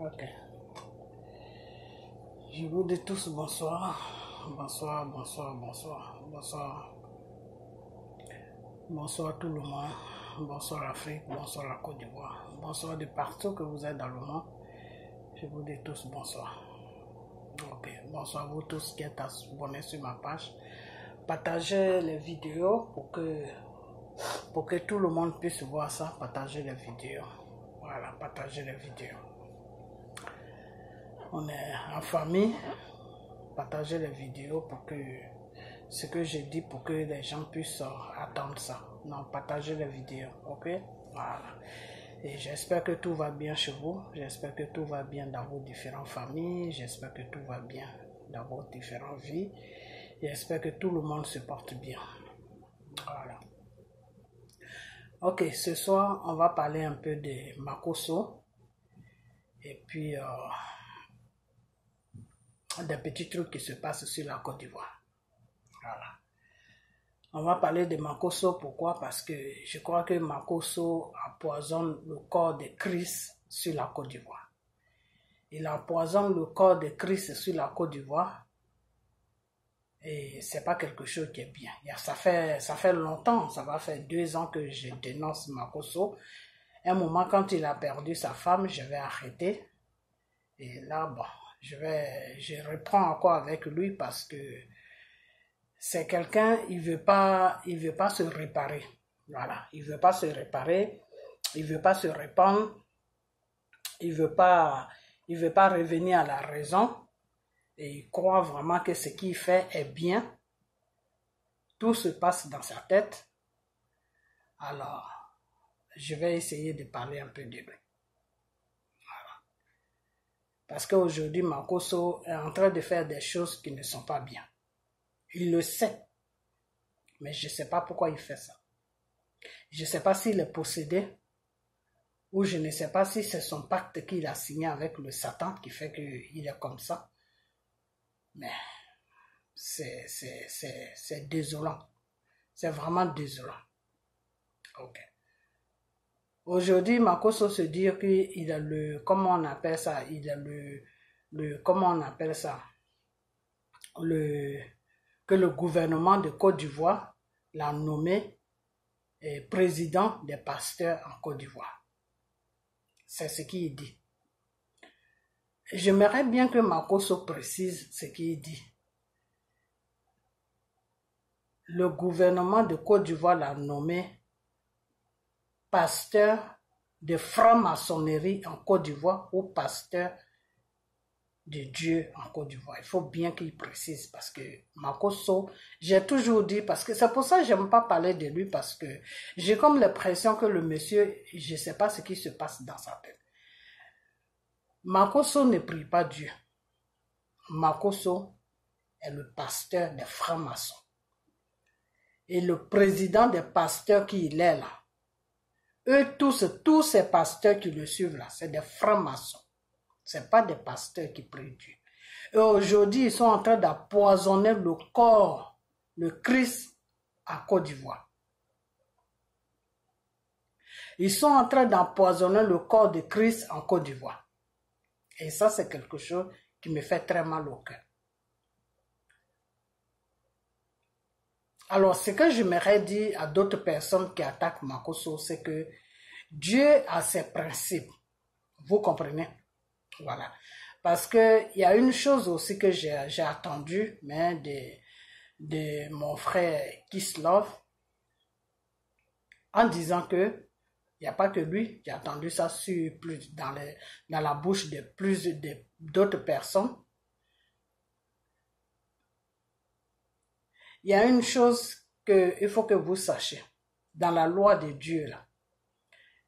Ok. Je vous dis tous bonsoir. Bonsoir, bonsoir, bonsoir, bonsoir. Bonsoir tout le monde. Bonsoir l'Afrique, bonsoir la Côte d'Ivoire. Bonsoir de partout que vous êtes dans le monde. Je vous dis tous bonsoir. Ok. Bonsoir à vous tous qui êtes abonnés sur ma page. Partagez les vidéos pour que tout le monde puisse voir ça. Partagez les vidéos. Voilà, partagez les vidéos. On est en famille. Partagez les vidéos pour que ce que je dis, pour que les gens puissent attendre ça. Non, partagez les vidéos, ok? Voilà. Et j'espère que tout va bien chez vous. J'espère que tout va bien dans vos différentes familles. J'espère que tout va bien dans vos différentes vies. J'espère que tout le monde se porte bien. Voilà. Ok, ce soir, on va parler un peu de Makosso. Et puis, des petits trucs qui se passent sur la Côte d'Ivoire. Voilà. On va parler de Makosso, pourquoi? Parce que je crois que Makosso empoisonne le corps de Christ sur la Côte d'Ivoire. Il empoisonne le corps de Christ sur la Côte d'Ivoire. Et c'est pas quelque chose qui est bien. Ça fait longtemps, ça va faire 2 ans que je dénonce Makosso. Un moment, quand il a perdu sa femme, je vais arrêter. Et là, bon, je reprends encore avec lui parce que c'est quelqu'un, il veut pas se réparer. Voilà, il veut pas se réparer, il veut pas se répandre, il veut pas revenir à la raison. Et il croit vraiment que ce qu'il fait est bien. Tout se passe dans sa tête. Alors, je vais essayer de parler un peu de lui. Voilà. Parce qu'aujourd'hui, Makosso est en train de faire des choses qui ne sont pas bien. Il le sait. Mais je ne sais pas pourquoi il fait ça. Je ne sais pas s'il est possédé. Ou je ne sais pas si c'est son pacte qu'il a signé avec le Satan qui fait qu'il est comme ça. Mais c'est désolant. C'est vraiment désolant. Ok. Aujourd'hui, Makosso se dit qu'il a comment on appelle ça? Il a comment on appelle ça? Que le gouvernement de Côte d'Ivoire l'a nommé président des pasteurs en Côte d'Ivoire. C'est ce qu'il dit. J'aimerais bien que Makosso précise ce qu'il dit. Le gouvernement de Côte d'Ivoire l'a nommé pasteur de franc-maçonnerie en Côte d'Ivoire ou pasteur de Dieu en Côte d'Ivoire. Il faut bien qu'il précise parce que Makosso, j'ai toujours dit, parce que c'est pour ça que j'aime pas parler de lui parce que j'ai comme l'impression que le monsieur, je sais pas ce qui se passe dans sa tête. Makosso ne prie pas Dieu. Makosso est le pasteur des francs-maçons. Et le président des pasteurs qui il est là, eux tous ces pasteurs qui le suivent là, c'est des francs-maçons. C'est pas des pasteurs qui prient Dieu. Et aujourd'hui, ils sont en train d'empoisonner le corps, le Christ en Côte d'Ivoire. Ils sont en train d'empoisonner le corps de Christ en Côte d'Ivoire. Et ça, c'est quelque chose qui me fait très mal au cœur. Alors, ce que j'aimerais dire à d'autres personnes qui attaquent Makosso, c'est que Dieu a ses principes. Vous comprenez? Voilà. Parce que il y a une chose aussi que j'ai attendu, mais de mon frère Kislov, en disant que il n'y a pas que lui, j'ai entendu ça dans la bouche de d'autres personnes. Il y a une chose qu'il faut que vous sachiez. Dans la loi de Dieu, là,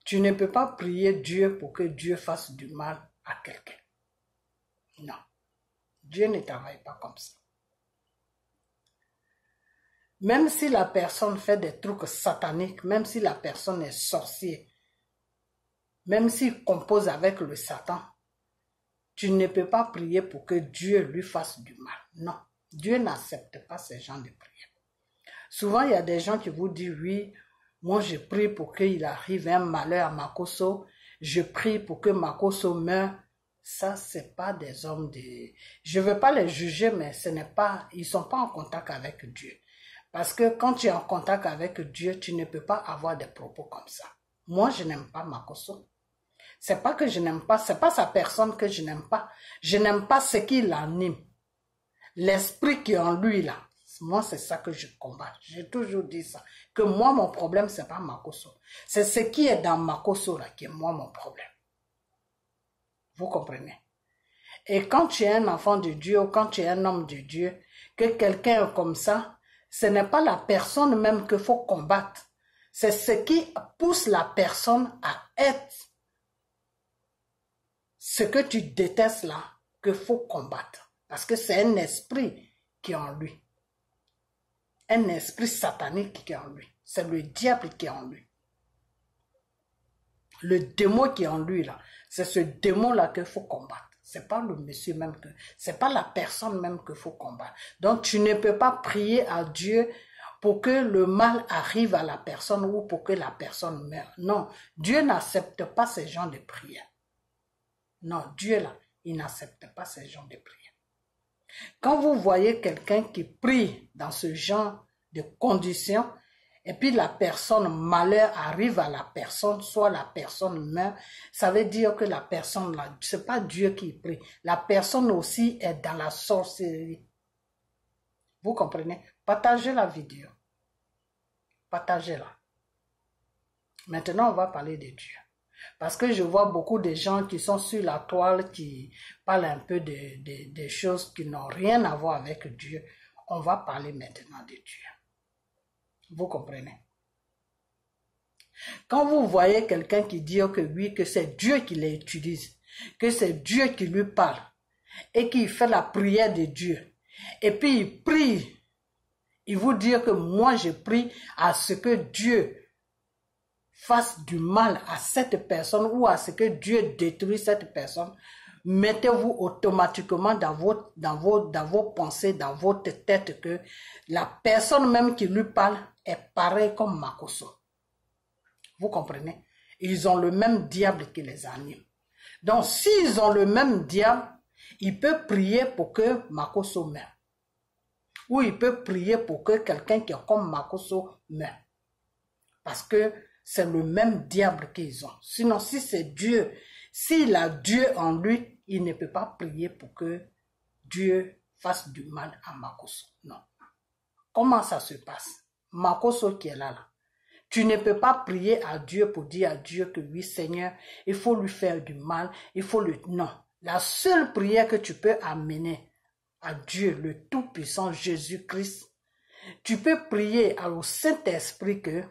tu ne peux pas prier Dieu pour que Dieu fasse du mal à quelqu'un. Non. Dieu ne travaille pas comme ça. Même si la personne fait des trucs sataniques, même si la personne est sorcier, même s'il compose avec le Satan, tu ne peux pas prier pour que Dieu lui fasse du mal. Non. Dieu n'accepte pas ces gens de prière. Souvent, il y a des gens qui vous disent, oui, moi je prie pour qu'il arrive un malheur à Makosso, je prie pour que Makosso meure. ça, c'est pas des hommes de... Je veux pas les juger, mais ce n'est pas... Ils sont pas en contact avec Dieu. Parce que quand tu es en contact avec Dieu, tu ne peux pas avoir des propos comme ça. Moi, je n'aime pas Makosso. C'est pas que je n'aime pas, c'est pas sa personne que je n'aime pas. Je n'aime pas ce qui l'anime. L'esprit qui est en lui, là. Moi, c'est ça que je combats. J'ai toujours dit ça. Que moi, mon problème, c'est pas Makosso. C'est ce qui est dans Makosso, là, qui est moi, mon problème. Vous comprenez? Et quand tu es un enfant de Dieu, ou quand tu es un homme de Dieu, que quelqu'un est comme ça, ce n'est pas la personne même qu'il faut combattre. C'est ce qui pousse la personne à être ce que tu détestes là, qu'il faut combattre. Parce que c'est un esprit qui est en lui. Un esprit satanique qui est en lui. C'est le diable qui est en lui. Le démon qui est en lui là, c'est ce démon-là qu'il faut combattre. C'est pas le monsieur même que, c'est pas la personne même qu'il faut combattre. Donc tu ne peux pas prier à Dieu pour que le mal arrive à la personne ou pour que la personne meure. Non, Dieu n'accepte pas ces genres de prières. Non, Dieu là, il n'accepte pas ces genres de prières. Quand vous voyez quelqu'un qui prie dans ce genre de conditions, et puis la personne, malheur arrive à la personne, soit la personne meurt, ça veut dire que la personne là, c'est pas Dieu qui prie. La personne aussi est dans la sorcellerie. Vous comprenez? Partagez la vidéo. Partagez-la. Maintenant, on va parler de Dieu. Parce que je vois beaucoup de gens qui sont sur la toile, qui parlent un peu de choses qui n'ont rien à voir avec Dieu. On va parler maintenant de Dieu. Vous comprenez? Quand vous voyez quelqu'un qui dit que oui, que c'est Dieu qui les utilise, que c'est Dieu qui lui parle, et qui fait la prière de Dieu, et puis il prie, il vous dit que moi je prie à ce que Dieu fasse du mal à cette personne ou à ce que Dieu détruise cette personne, mettez-vous automatiquement dans vos pensées, dans votre tête que la personne même qui lui parle est pareille comme Makosso. Vous comprenez? Ils ont le même diable qui les anime. Donc, s'ils ont le même diable, il peut prier pour que Makosso meure. Ou il peut prier pour que quelqu'un qui est comme Makosso meure. Parce que c'est le même diable qu'ils ont. Sinon, si c'est Dieu, s'il a Dieu en lui, il ne peut pas prier pour que Dieu fasse du mal à Makosso. Non. Comment ça se passe? Makosso qui est là. Tu ne peux pas prier à Dieu pour dire à Dieu que oui, Seigneur, il faut lui faire du mal, il faut le... Non. La seule prière que tu peux amener à Dieu, le Tout-Puissant Jésus-Christ, tu peux prier au Saint-Esprit que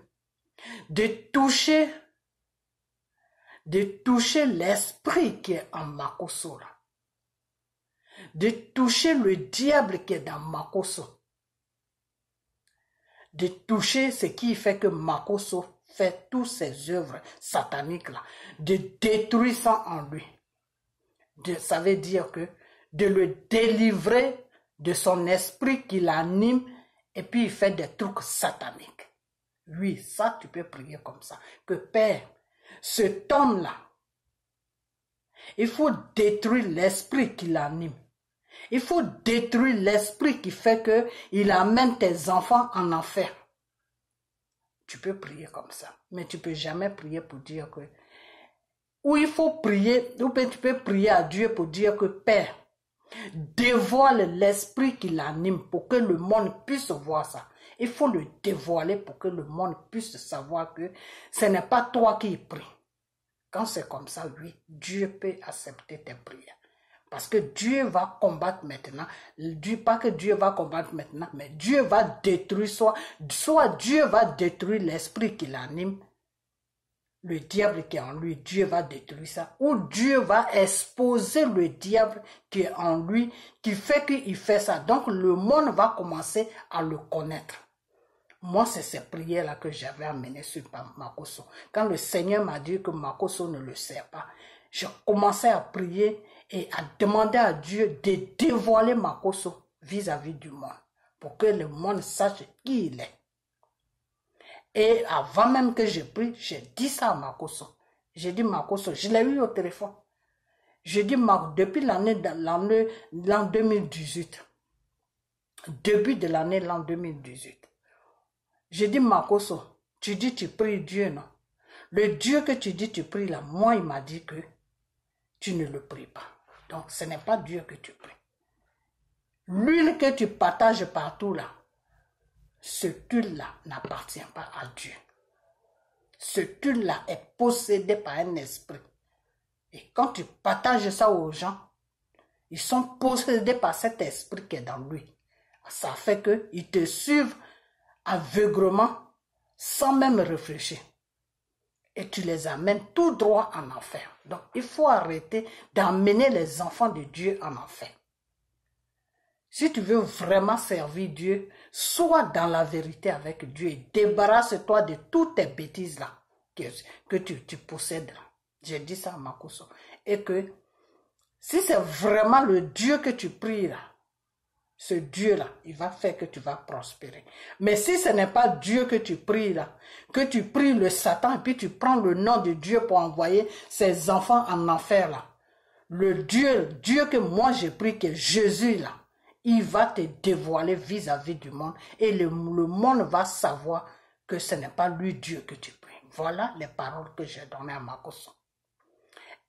de toucher l'esprit qui est en Makosso, de toucher le diable qui est dans Makosso, de toucher ce qui fait que Makosso fait toutes ses œuvres sataniques là, de détruire ça en lui. Ça veut dire que de le délivrer de son esprit qui l'anime et puis il fait des trucs sataniques. Oui, ça tu peux prier comme ça. Que Père, cet homme-là, il faut détruire l'esprit qui l'anime. Il faut détruire l'esprit qui fait que il amène tes enfants en enfer. Tu peux prier comme ça, mais tu peux jamais prier pour dire que... Ou il faut prier, ou tu peux prier à Dieu pour dire que Père, dévoile l'esprit qui l'anime pour que le monde puisse voir ça. Il faut le dévoiler pour que le monde puisse savoir que ce n'est pas toi qui pries. Quand c'est comme ça, oui, Dieu peut accepter tes prières. Parce que Dieu va combattre maintenant. Pas que Dieu va combattre maintenant, mais Dieu va détruire, soit Dieu va détruire l'esprit qui l'anime, le diable qui est en lui, Dieu va détruire ça. Ou Dieu va exposer le diable qui est en lui, qui fait qu'il fait ça. Donc le monde va commencer à le connaître. Moi, c'est ces prières-là que j'avais amenées sur Makosso. Quand le Seigneur m'a dit que Makosso ne le sert pas, je commençais à prier et à demander à Dieu de dévoiler Makosso vis-à-vis du monde, pour que le monde sache qui il est. Et avant même que je prie, j'ai dit ça à Makosso. J'ai dit Makosso, je l'ai eu au téléphone. Je dis, depuis l'an 2018, début de l'an 2018, je dis, Makoso, tu dis tu pries Dieu, non? Le Dieu que tu dis tu pries là, moi il m'a dit que tu ne le pries pas. Donc ce n'est pas Dieu que tu pries. L'huile que tu partages partout là, cette huile-là n'appartient pas à Dieu. Cette huile-là est possédée par un esprit. Et quand tu partages ça aux gens, ils sont possédés par cet esprit qui est dans lui. Ça fait qu'ils te suivent aveuglement, sans même réfléchir. Et tu les amènes tout droit en enfer. Donc, il faut arrêter d'amener les enfants de Dieu en enfer. Si tu veux vraiment servir Dieu, sois dans la vérité avec Dieu et débarrasse-toi de toutes tes bêtises là que tu possèdes là. J'ai dit ça à Makoso. Et que si c'est vraiment le Dieu que tu pries là, ce Dieu-là, il va faire que tu vas prospérer. Mais si ce n'est pas Dieu que tu pries là, que tu pries le Satan et puis tu prends le nom de Dieu pour envoyer ses enfants en enfer là, le Dieu que moi j'ai pris, que Jésus là, il va te dévoiler vis-à-vis du monde et le monde va savoir que ce n'est pas lui Dieu que tu pries. Voilà les paroles que j'ai données à Makoso.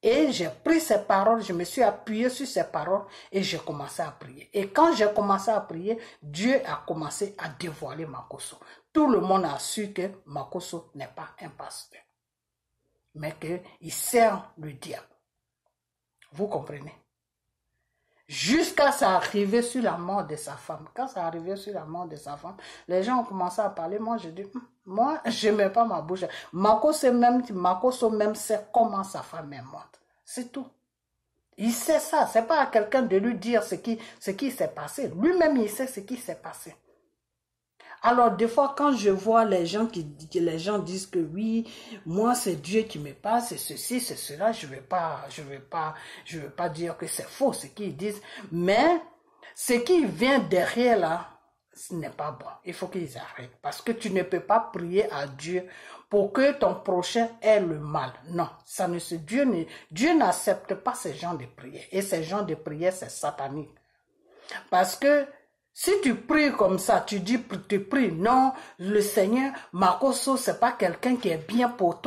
Et j'ai pris ces paroles, je me suis appuyé sur ces paroles et j'ai commencé à prier. Et quand j'ai commencé à prier, Dieu a commencé à dévoiler Makoso. Tout le monde a su que Makoso n'est pas un pasteur, mais qu'il sert le diable. Vous comprenez? Jusqu'à ça arriver sur la mort de sa femme. Quand ça arrivait sur la mort de sa femme, les gens ont commencé à parler. Moi, je dis, moi, je ne mets pas ma bouche. Makoso même sait comment sa femme est morte. C'est tout. Il sait ça. Ce n'est pas à quelqu'un de lui dire ce qui s'est passé. Lui-même, il sait ce qui s'est passé. Alors, des fois, quand je vois les gens disent que oui, moi, c'est Dieu qui me parle, c'est ceci, c'est cela, je veux pas dire que c'est faux ce qu'ils disent, mais ce qui vient derrière là, ce n'est pas bon. Il faut qu'ils arrêtent parce que tu ne peux pas prier à Dieu pour que ton prochain ait le mal. Non, Dieu n'accepte pas ce genre de prière. Et ce genre de prière, c'est satanique. Parce que si tu pries comme ça, tu pries, non, le Seigneur, Makoso, c'est pas quelqu'un qui est bien pour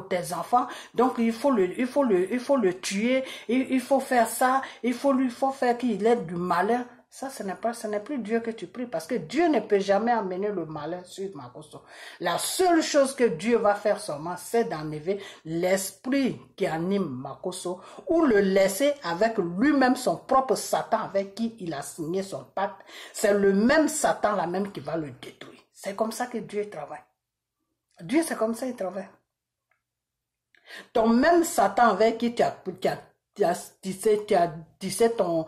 tes enfants, donc il faut le tuer, il faut faire ça, il faut faire qu'il ait du malheur. Ça, ce n'est plus Dieu que tu pries, parce que Dieu ne peut jamais amener le malheur sur Makoso. La seule chose que Dieu va faire seulement, c'est d'enlever l'esprit qui anime Makoso, ou le laisser avec lui-même son propre Satan avec qui il a signé son pacte. C'est le même Satan là même qui va le détruire. C'est comme ça que Dieu travaille. Dieu, c'est comme ça qu'il travaille. Ton même Satan avec qui tu as tissé ton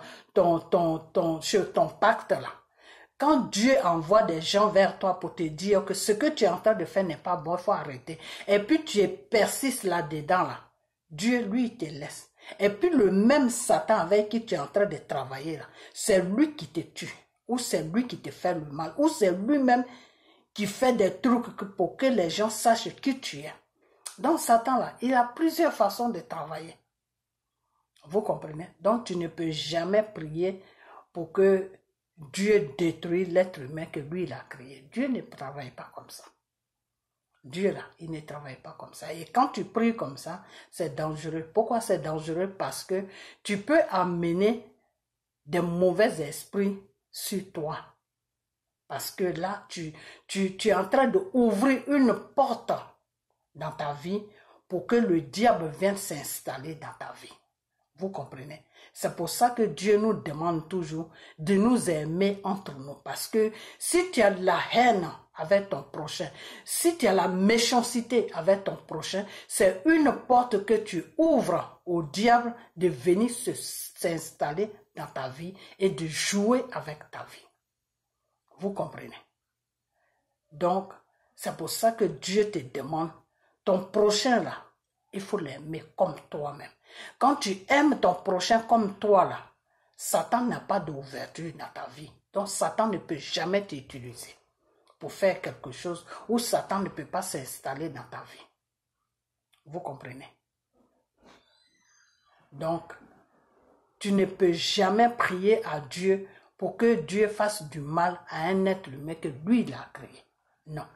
pacte là. Quand Dieu envoie des gens vers toi pour te dire que ce que tu es en train de faire n'est pas bon, il faut arrêter. Et puis tu persistes là-dedans là. Dieu, lui, il te laisse. Et puis le même Satan avec qui tu es en train de travailler là, c'est lui qui te tue. Ou c'est lui qui te fait le mal. Ou c'est lui-même qui fait des trucs pour que les gens sachent qui tu es. Donc Satan là, il a plusieurs façons de travailler. Vous comprenez? Donc tu ne peux jamais prier pour que Dieu détruise l'être humain que lui il a créé. Dieu ne travaille pas comme ça. Dieu là, il ne travaille pas comme ça. Et quand tu pries comme ça, c'est dangereux. Pourquoi c'est dangereux? Parce que tu peux amener des mauvais esprits sur toi. Parce que là, tu es en train d'ouvrir une porte dans ta vie pour que le diable vienne s'installer dans ta vie. Vous comprenez? C'est pour ça que Dieu nous demande toujours de nous aimer entre nous. Parce que si tu as la haine avec ton prochain, si tu as la méchanceté avec ton prochain, c'est une porte que tu ouvres au diable de venir s'installer dans ta vie et de jouer avec ta vie. Vous comprenez? Donc, c'est pour ça que Dieu te demande, ton prochain là, il faut l'aimer comme toi-même. Quand tu aimes ton prochain comme toi là, Satan n'a pas d'ouverture dans ta vie. Donc Satan ne peut jamais t'utiliser pour faire quelque chose où Satan ne peut pas s'installer dans ta vie. Vous comprenez? Donc, Tu ne peux jamais prier à Dieu pour que Dieu fasse du mal à un être humain que lui, il a créé. Non.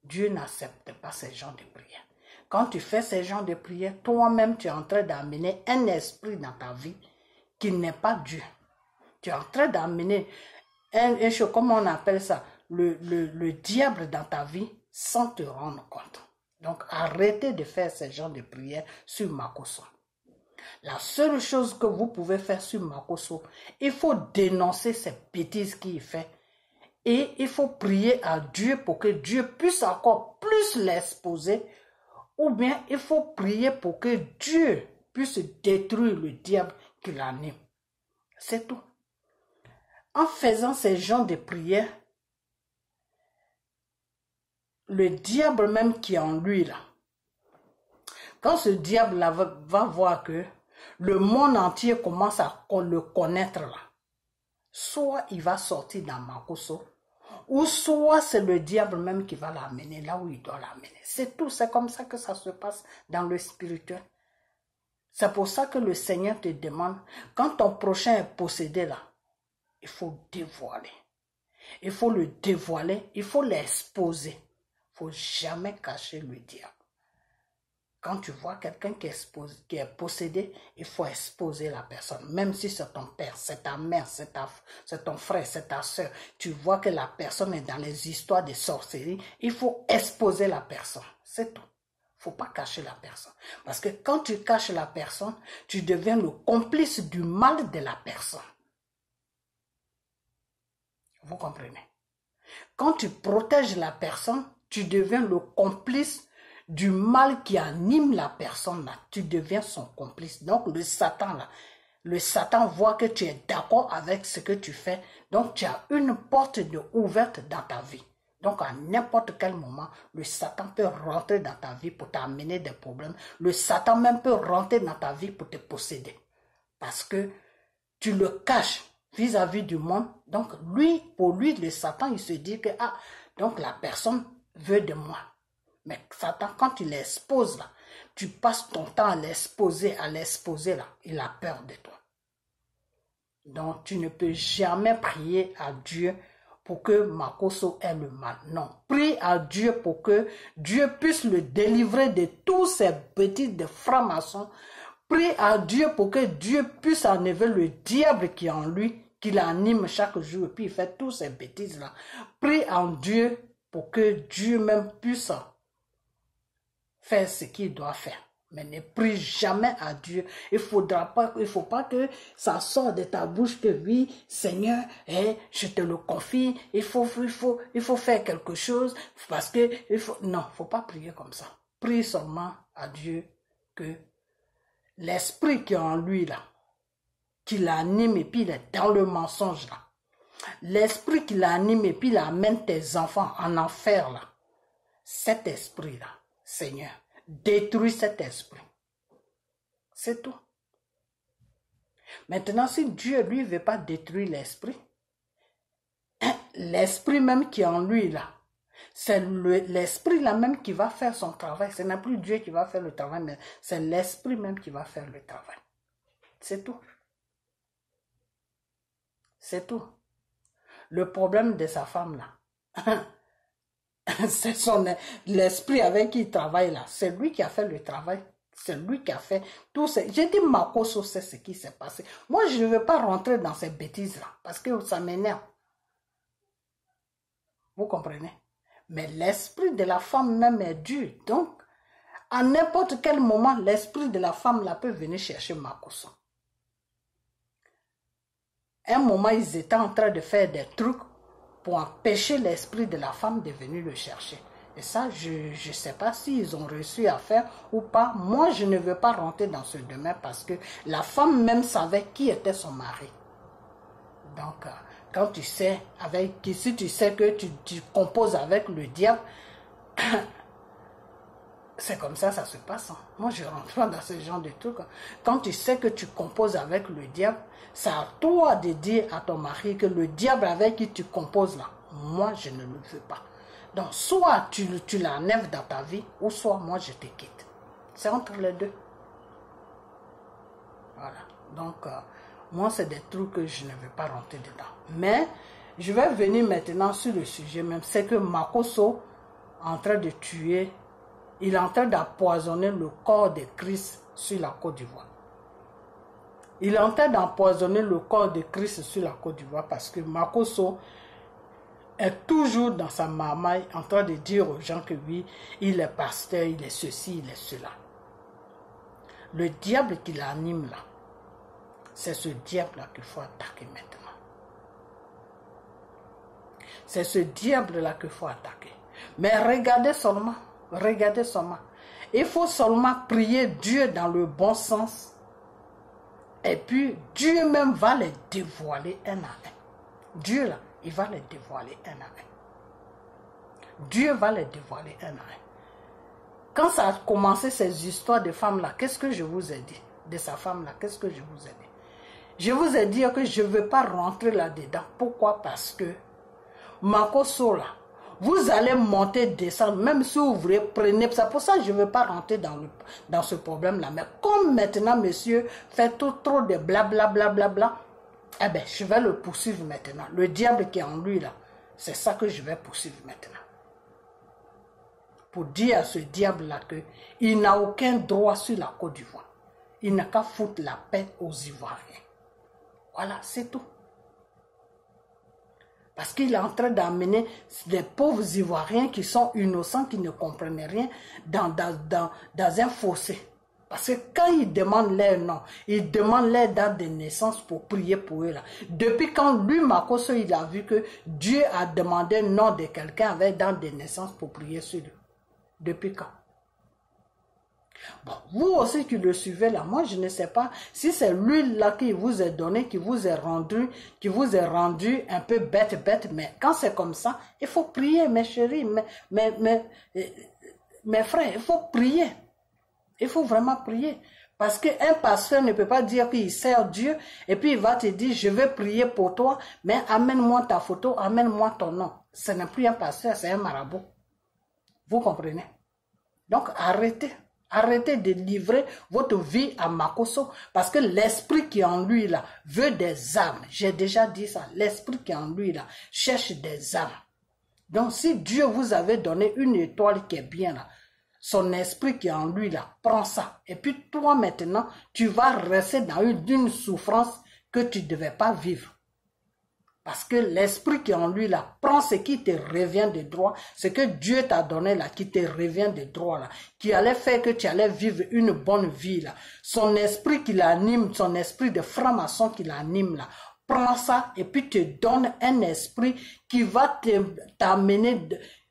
Dieu n'accepte pas ces genres de prières. Quand tu fais ces genres de prières, toi-même, tu es en train d'amener un esprit dans ta vie qui n'est pas Dieu. Tu es en train d'amener un chose, comment on appelle ça, le diable dans ta vie sans te rendre compte. Donc, arrêtez de faire ce genre de prières sur Makoso. La seule chose que vous pouvez faire sur Makoso, il faut dénoncer ces bêtises qu'il fait. Et il faut prier à Dieu pour que Dieu puisse encore plus l'exposer. Ou bien il faut prier pour que Dieu puisse détruire le diable qui l'anime. C'est tout. En faisant ces genres de prières, le diable même qui est en lui là, quand ce diable là va voir que le monde entier commence à le connaître là, soit il va sortir dans Makoso, ou soit c'est le diable même qui va l'amener là où il doit l'amener. C'est tout, c'est comme ça que ça se passe dans le spirituel. C'est pour ça que le Seigneur te demande, quand ton prochain est possédé là, il faut dévoiler. Il faut le dévoiler, il faut l'exposer. Il ne faut jamais cacher le diable. Quand tu vois quelqu'un qui est possédé, il faut exposer la personne. Même si c'est ton père, c'est ta mère, c'est ton frère, c'est ta soeur. Tu vois que la personne est dans les histoires de sorcellerie, il faut exposer la personne. C'est tout. Il ne faut pas cacher la personne. Parce que quand tu caches la personne, tu deviens le complice du mal de la personne. Vous comprenez? Quand tu protèges la personne, tu deviens le complice du mal qui anime la personne là. Tu deviens son complice. Donc le Satan là, le Satan voit que tu es d'accord avec ce que tu fais. Donc tu as une porte ouverte dans ta vie. Donc à n'importe quel moment, le Satan peut rentrer dans ta vie pour t'amener des problèmes. Le Satan même peut rentrer dans ta vie pour te posséder. Parce que tu le caches vis-à-vis du monde. Donc lui, pour lui, le Satan, il se dit que donc la personne veut de moi. Mais Satan, quand tu l'exposes là, tu passes ton temps à l'exposer là, il a peur de toi. Donc tu ne peux jamais prier à Dieu pour que Makoso ait le mal. Non, prie à Dieu pour que Dieu puisse le délivrer de tous ces petits de francs-maçons. Prie à Dieu pour que Dieu puisse enlever le diable qui est en lui, qui l'anime chaque jour, et puis il fait toutes ces bêtises-là. Prie en Dieu pour que Dieu même puisse faire ce qu'il doit faire. Mais ne prie jamais à Dieu. Il faut pas que ça sorte de ta bouche que oui, Seigneur, je te le confie, il faut faire quelque chose parce que non, faut pas prier comme ça. Prie seulement à Dieu que l'esprit qui est en lui là, qui l'anime et puis il est dans le mensonge là. L'esprit qui l'anime et puis il amène tes enfants en enfer là. Cet esprit là, Seigneur, détruis cet esprit. C'est tout. Maintenant, si Dieu, lui, ne veut pas détruire l'esprit, l'esprit même qui est en lui, là, c'est l'esprit là même qui va faire son travail. Ce n'est plus Dieu qui va faire le travail, mais c'est l'esprit même qui va faire le travail. C'est tout. C'est tout. Le problème de sa femme, là, c'est l'esprit avec qui il travaille là. C'est lui qui a fait le travail. C'est lui qui a fait tout ça. J'ai dit Makoso, c'est ce qui s'est passé. Moi, je ne veux pas rentrer dans ces bêtises là. Parce que ça m'énerve. Vous comprenez? Mais l'esprit de la femme même est dur. Donc, à n'importe quel moment, l'esprit de la femme là peut venir chercher Makoso. Un moment, ils étaient en train de faire des trucs pour empêcher l'esprit de la femme de venir le chercher. Et ça, je ne sais pas s'ils ont réussi à faire ou pas. Moi, je ne veux pas rentrer dans ce domaine parce que la femme même savait qui était son mari. Donc, quand tu sais, si tu sais que tu composes avec le diable, c'est comme ça se passe. Hein. Moi, je ne rentre pas dans ce genre de trucs. Quand tu sais que tu composes avec le diable, c'est à toi de dire à ton mari que le diable avec qui tu composes là, moi, je ne le veux pas. Donc, soit tu l'enlèves dans ta vie, ou soit moi, je te quitte. C'est entre les deux. Voilà. Donc, moi, c'est des trucs que je ne vais pas rentrer dedans. Mais, je vais venir maintenant sur le sujet même. C'est que Makosso est en train de tuer, il est en train d'empoisonner le corps de Christ sur la Côte d'Ivoire. Il est en train d'empoisonner le corps de Christ sur la Côte d'Ivoire parce que Makosso est toujours dans sa marmaille en train de dire aux gens que oui, il est pasteur, il est ceci, il est cela. Le diable qui l'anime là, c'est ce diable-là qu'il faut attaquer maintenant. C'est ce diable-là qu'il faut attaquer. Mais regardez seulement, regardez seulement. Il faut seulement prier Dieu dans le bon sens. Et puis, Dieu même va les dévoiler un à un. Dieu là, il va les dévoiler un à un. Dieu va les dévoiler un à un. Quand ça a commencé ces histoires de femmes-là, qu'est-ce que je vous ai dit? De sa femme-là, qu'est-ce que je vous ai dit? Je vous ai dit que je ne veux pas rentrer là-dedans. Pourquoi? Parce que Makosso là, vous allez monter, descendre, même si vous voulez, prenez. C'est pour ça que je ne veux pas rentrer dans ce problème-là. Mais comme maintenant, monsieur fait trop de blablabla, eh bien, je vais le poursuivre maintenant. Le diable qui est en lui, là, c'est ça que je vais poursuivre maintenant. Pour dire à ce diable-là qu'il n'a aucun droit sur la Côte d'Ivoire. Il n'a qu'à foutre la paix aux Ivoiriens. Voilà, c'est tout. Parce qu'il est en train d'amener des pauvres Ivoiriens qui sont innocents, qui ne comprennent rien, dans un fossé. Parce que quand ils demandent leur nom, ils demandent leur date de naissance pour prier pour eux là. Depuis quand lui, Makosso, il a vu que Dieu a demandé le nom de quelqu'un avec date de naissance pour prier sur lui. Depuis quand? Bon, vous aussi qui le suivez là, moi je ne sais pas si c'est lui là qui vous est donné, qui vous est rendu un peu bête, mais quand c'est comme ça, il faut prier, mes chéris, mes frères, il faut prier. Il faut vraiment prier. Parce qu'un pasteur ne peut pas dire qu'il sert Dieu et puis il va te dire, je vais prier pour toi, mais amène-moi ta photo, amène-moi ton nom. Ce n'est plus un pasteur, c'est un marabout. Vous comprenez? Donc arrêtez. Arrêtez de livrer votre vie à Makosso parce que l'esprit qui est en lui là veut des âmes. J'ai déjà dit ça. L'esprit qui est en lui là cherche des âmes. Donc si Dieu vous avait donné une étoile qui est bien là, son esprit qui est en lui là, prends ça. Et puis toi maintenant, tu vas rester dans une souffrance que tu ne devais pas vivre. Parce que l'esprit qui est en lui là, prend ce qui te revient de droit, ce que Dieu t'a donné là, qui te revient de droit là, qui allait faire que tu allais vivre une bonne vie là. Son esprit qui l'anime, son esprit de franc-maçon qui l'anime là, prends ça et puis te donne un esprit qui va t'amener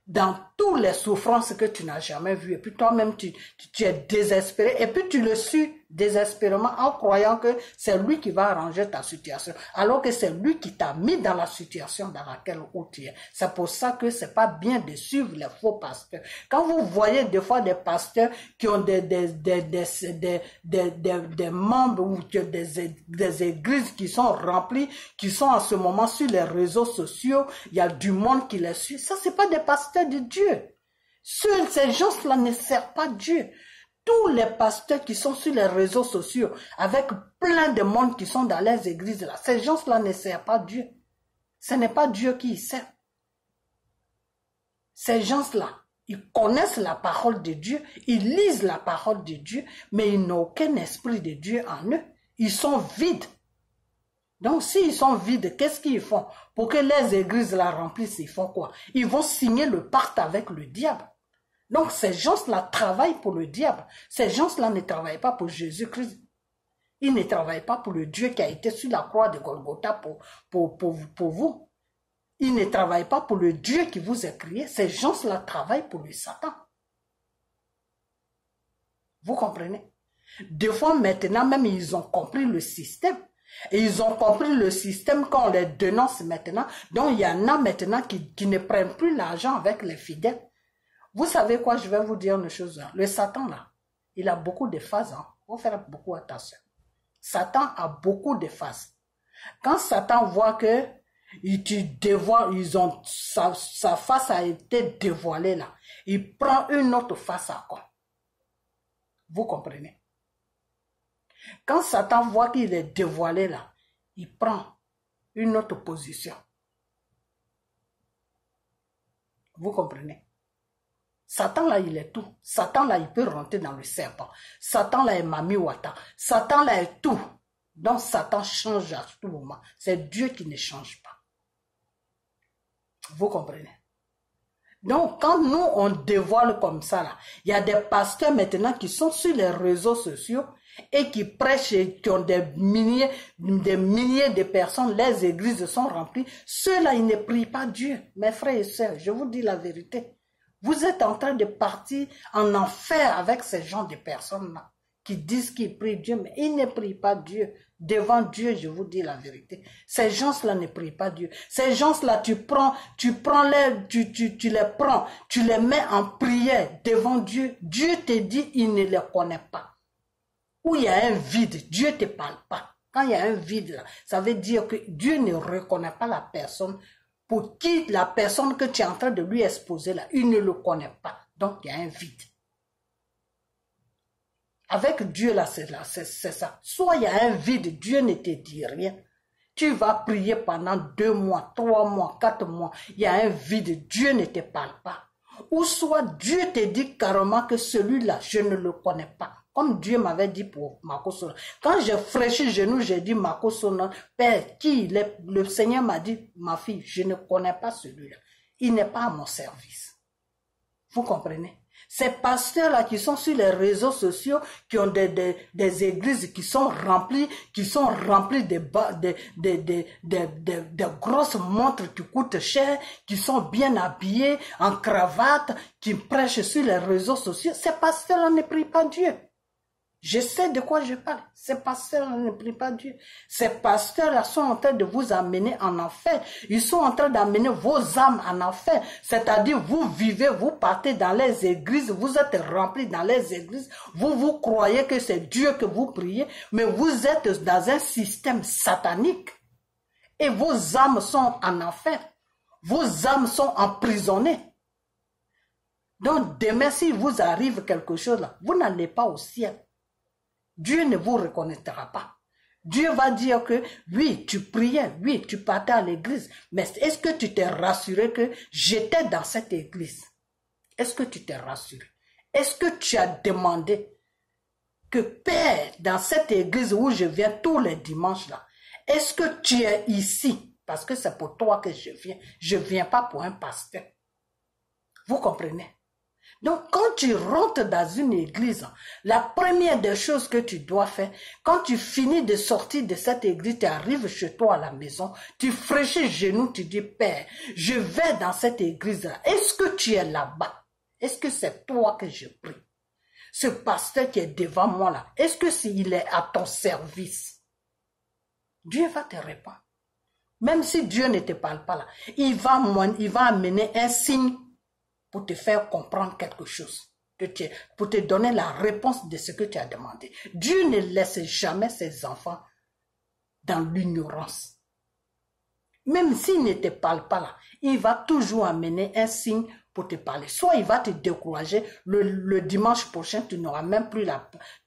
dans toutes les souffrances que tu n'as jamais vues. Et puis toi-même, tu es désespéré. Et puis tu le suis désespérément en croyant que c'est lui qui va arranger ta situation. Alors que c'est lui qui t'a mis dans la situation dans laquelle tu es. C'est pour ça que c'est pas bien de suivre les faux pasteurs. Quand vous voyez des fois des pasteurs qui ont des membres ou des églises qui sont remplies, qui sont en ce moment sur les réseaux sociaux, il y a du monde qui les suit. Ça, c'est pas des pasteurs de Dieu. Ces gens-là ne servent pas Dieu. Tous les pasteurs qui sont sur les réseaux sociaux, avec plein de monde qui sont dans les églises, là, ces gens-là ne servent pas Dieu. Ce n'est pas Dieu qui y sert. Ces gens-là, ils connaissent la parole de Dieu, ils lisent la parole de Dieu, mais ils n'ont aucun esprit de Dieu en eux. Ils sont vides. Donc, s'ils sont vides, qu'est-ce qu'ils font? Pour que les églises la remplissent, ils font quoi? Ils vont signer le pacte avec le diable. Donc, ces gens-là travaillent pour le diable. Ces gens-là ne travaillent pas pour Jésus-Christ. Ils ne travaillent pas pour le Dieu qui a été sur la croix de Golgotha pour vous. Ils ne travaillent pas pour le Dieu qui vous a créé. Ces gens-là travaillent pour le Satan. Vous comprenez? Des fois, maintenant, même, ils ont compris le système. Et ils ont compris le système quand on les dénonce maintenant. Donc, il y en a maintenant qui ne prennent plus l'argent avec les fidèles. Vous savez quoi, je vais vous dire une chose. Le Satan, là, il a beaucoup de phases. Il faut faire beaucoup attention. Satan a beaucoup de phases. Quand Satan voit que sa face a été dévoilée, là, il prend une autre face à quoi? Vous comprenez? Quand Satan voit qu'il est dévoilé là, il prend une autre position. Vous comprenez? Satan là, il est tout. Satan là, il peut rentrer dans le serpent. Satan là est Mami Wata. Satan là est tout. Donc Satan change à tout moment. C'est Dieu qui ne change pas. Vous comprenez? Donc quand nous on dévoile comme ça là, il y a des pasteurs maintenant qui sont sur les réseaux sociaux et qui prêchent et qui ont des milliers de personnes, les églises sont remplies. Ceux-là, ils ne prient pas Dieu. Mes frères et sœurs, je vous dis la vérité. Vous êtes en train de partir en enfer avec ces gens de personnes-là qui disent qu'ils prient Dieu, mais ils ne prient pas Dieu. Devant Dieu, je vous dis la vérité. Ces gens-là ne prient pas Dieu. Ces gens-là, tu les prends, tu les mets en prière devant Dieu. Dieu te dit, il ne les connaît pas. Où il y a un vide, Dieu ne te parle pas. Quand il y a un vide là, ça veut dire que Dieu ne reconnaît pas la personne pour qui la personne que tu es en train de lui exposer là, il ne le connaît pas. Donc il y a un vide. Avec Dieu là, c'est ça. Soit il y a un vide, Dieu ne te dit rien. Tu vas prier pendant 2 mois, 3 mois, 4 mois. Il y a un vide, Dieu ne te parle pas. Ou soit Dieu te dit carrément que celui-là, je ne le connais pas. Comme Dieu m'avait dit pour Makosona. Quand j'ai fraîchi le genou, j'ai dit Makosona, Père, qui il est? Le Seigneur m'a dit, ma fille, je ne connais pas celui-là. Il n'est pas à mon service. Vous comprenez? Ces pasteurs-là qui sont sur les réseaux sociaux, qui ont des églises qui sont remplies de grosses montres qui coûtent cher, qui sont bien habillés, en cravate, qui prêchent sur les réseaux sociaux, ces pasteurs-là ne prient pas Dieu. Je sais de quoi je parle. Ces pasteurs ne prient pas Dieu. Ces pasteurs-là sont en train de vous amener en enfer. Ils sont en train d'amener vos âmes en enfer. C'est-à-dire, vous vivez, vous partez dans les églises, vous êtes remplis dans les églises, vous croyez que c'est Dieu que vous priez, mais vous êtes dans un système satanique. Et vos âmes sont en enfer. Vos âmes sont emprisonnées. Donc, demain, s'il vous arrive quelque chose là, vous n'allez pas au ciel. Dieu ne vous reconnaîtra pas. Dieu va dire que oui, tu priais, oui, tu partais à l'église, mais est-ce que tu t'es rassuré que j'étais dans cette église? Est-ce que tu t'es rassuré? Est-ce que tu as demandé que Père, dans cette église où je viens tous les dimanches là, est-ce que tu es ici? Parce que c'est pour toi que je viens pas pour un pasteur. Vous comprenez? Donc, quand tu rentres dans une église, la première des choses que tu dois faire, quand tu finis de sortir de cette église, tu arrives chez toi à la maison, tu fraîchis les genoux, tu dis, Père, je vais dans cette église-là. Est-ce que tu es là-bas? Est-ce que c'est toi que je prie? Ce pasteur qui est devant moi là, est-ce que s'il est à ton service? Dieu va te répondre. Même si Dieu ne te parle pas là, il va amener un signe pour te faire comprendre quelque chose, pour te donner la réponse de ce que tu as demandé. Dieu ne laisse jamais ses enfants dans l'ignorance. Même s'il ne te parle pas là, il va toujours amener un signe pour te parler. Soit il va te décourager, le dimanche prochain, tu n'auras même plus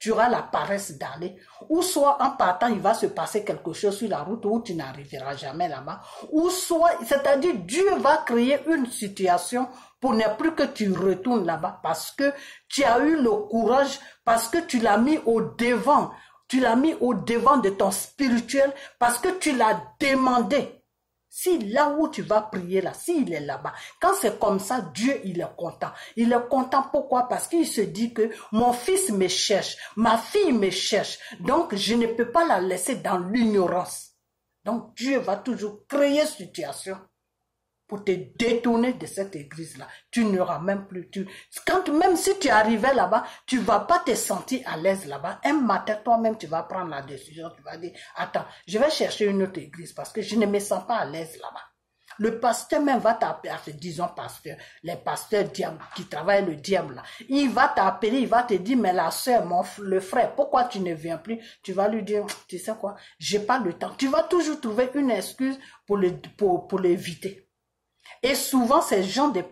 tu auras la paresse d'aller. Ou soit en partant, il va se passer quelque chose sur la route où tu n'arriveras jamais là-bas. Ou soit, c'est-à-dire Dieu va créer une situation pour ne plus que tu retournes là-bas parce que tu as eu le courage, parce que tu l'as mis au devant. Tu l'as mis au devant de ton spirituel parce que tu l'as demandé. Si là où tu vas prier là, s'il est là-bas, quand c'est comme ça, Dieu, il est content. Il est content pourquoi? Parce qu'il se dit que mon fils me cherche, ma fille me cherche, donc je ne peux pas la laisser dans l'ignorance. Donc Dieu va toujours créer une situation pour te détourner de cette église-là. Tu n'auras même plus... Même si tu arrivais là-bas, tu ne vas pas te sentir à l'aise là-bas. Un matin, toi-même, tu vas prendre la décision. Tu vas dire, attends, je vais chercher une autre église parce que je ne me sens pas à l'aise là-bas. Le pasteur même va t'appeler, disons pasteur, les pasteurs diables qui travaillent le diable là. Il va t'appeler, il va te dire, mais la soeur, le frère, pourquoi tu ne viens plus? Tu vas lui dire, tu sais quoi, j'ai pas le temps. Tu vas toujours trouver une excuse pour l'éviter. Et souvent, ces gens des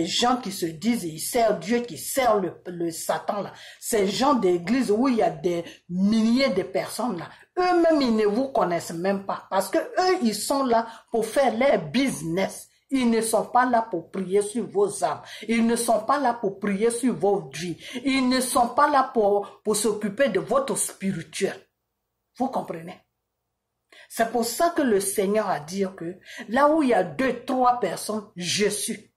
gens qui se disent, ils servent Dieu, qui servent le Satan là, ces gens d'église où il y a des milliers de personnes là, eux-mêmes, ils ne vous connaissent même pas parce que eux, ils sont là pour faire leur business. Ils ne sont pas là pour prier sur vos âmes. Ils ne sont pas là pour prier sur vos vies. Ils ne sont pas là pour s'occuper de votre spirituel. Vous comprenez? C'est pour ça que le Seigneur a dit que là où il y a 2, 3 personnes, je suis.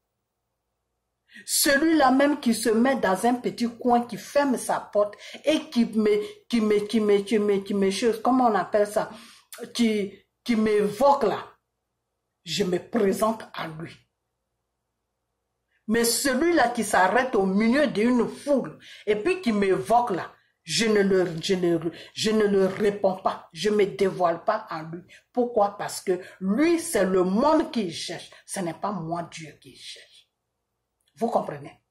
Celui-là même qui se met dans un petit coin, qui ferme sa porte et qui me chose, comment on appelle ça, qui m'évoque là, je me présente à lui. Mais celui-là qui s'arrête au milieu d'une foule et puis qui m'évoque là, je ne le réponds pas, je ne me dévoile pas en lui. Pourquoi? Parce que lui, c'est le monde qui cherche, ce n'est pas moi Dieu qui cherche. Vous comprenez?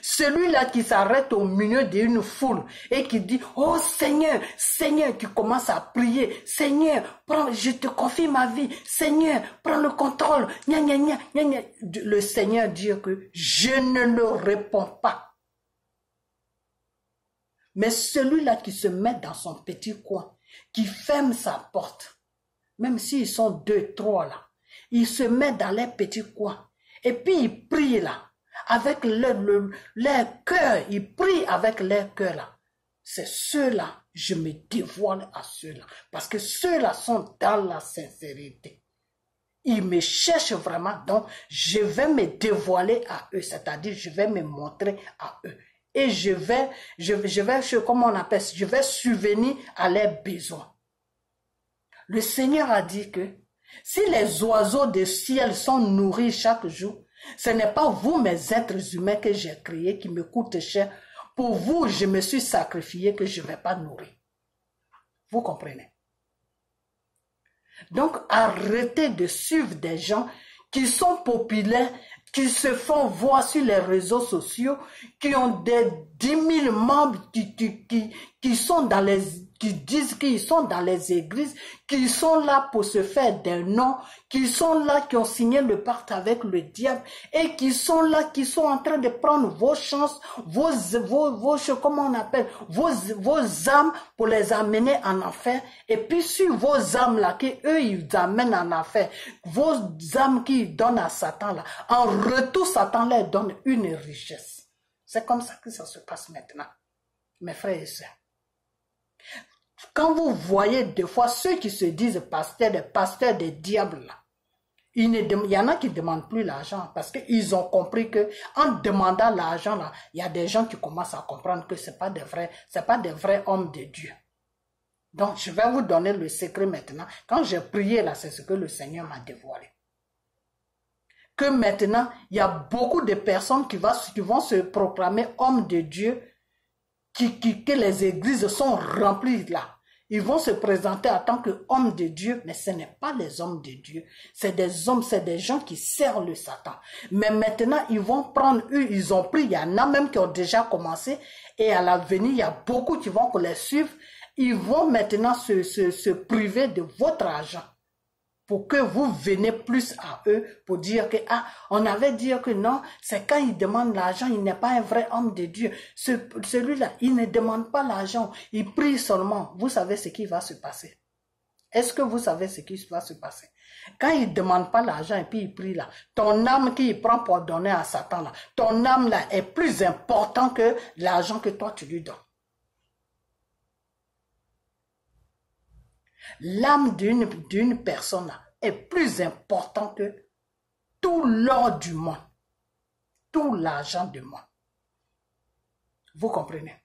Celui-là qui s'arrête au milieu d'une foule et qui dit, oh Seigneur, Seigneur, qui commence à prier, Seigneur, prends, je te confie ma vie, Seigneur, prends le contrôle, gna, gna, gna, gna, gna. Le Seigneur dit que je ne le réponds pas. Mais celui-là qui se met dans son petit coin, qui ferme sa porte, même s'ils sont 2, 3 là, il se met dans les petits coins et puis il prie là, avec leur cœur, il prie avec leur cœur là. C'est ceux-là, je me dévoile à ceux-là, parce que ceux-là sont dans la sincérité. Ils me cherchent vraiment, donc je vais me dévoiler à eux, c'est-à-dire je vais me montrer à eux. Et je vais, comment on appelle ça, je vais subvenir à leurs besoins. Le Seigneur a dit que si les oiseaux du ciel sont nourris chaque jour, ce n'est pas vous, mes êtres humains que j'ai créés, qui me coûtent cher. Pour vous, je me suis sacrifié que je ne vais pas nourrir. Vous comprenez? Donc, arrêtez de suivre des gens qui sont populaires, qui se font voir sur les réseaux sociaux, qui ont des 10 000 membres, qui sont dans les, qui disent qu'ils sont dans les églises, qui sont là pour se faire des noms, qui sont là, qui ont signé le pacte avec le diable, et qui sont là, qui sont en train de prendre vos chances, vos comment on appelle, vos âmes pour les amener en enfer, et puis sur vos âmes là, qui eux, ils amènent en enfer, vos âmes qu'ils donnent à Satan là, en retour, Satan leur donne une richesse. C'est comme ça que ça se passe maintenant, mes frères et sœurs. Quand vous voyez des fois ceux qui se disent pasteurs des diables là, il y en a qui ne demandent plus l'argent parce qu'ils ont compris que en demandant l'argent là, il y a des gens qui commencent à comprendre que c'est pas des vrais hommes de Dieu. Donc je vais vous donner le secret maintenant. Quand j'ai prié là, c'est ce que le Seigneur m'a dévoilé. Que maintenant, il y a beaucoup de personnes qui vont se proclamer hommes de Dieu, que les églises sont remplies là. Ils vont se présenter en tant qu'hommes de Dieu, mais ce n'est pas les hommes de Dieu. C'est des hommes, c'est des gens qui servent le Satan. Mais maintenant, ils vont prendre, ils ont pris, il y en a même qui ont déjà commencé, et à l'avenir, il y a beaucoup qui vont les suivre. Ils vont maintenant se priver de votre argent pour que vous venez plus à eux pour dire que, on avait dit que non, c'est quand il demande l'argent, il n'est pas un vrai homme de Dieu. Celui-là, il ne demande pas l'argent, il prie seulement. Vous savez ce qui va se passer? Est-ce que vous savez ce qui va se passer? Quand il ne demande pas l'argent et puis il prie là, ton âme qu'il prend pour donner à Satan là, ton âme là est plus important que l'argent que toi tu lui donnes. L'âme d'une personne là est plus important que tout l'or du monde, tout l'argent du monde. Vous comprenez?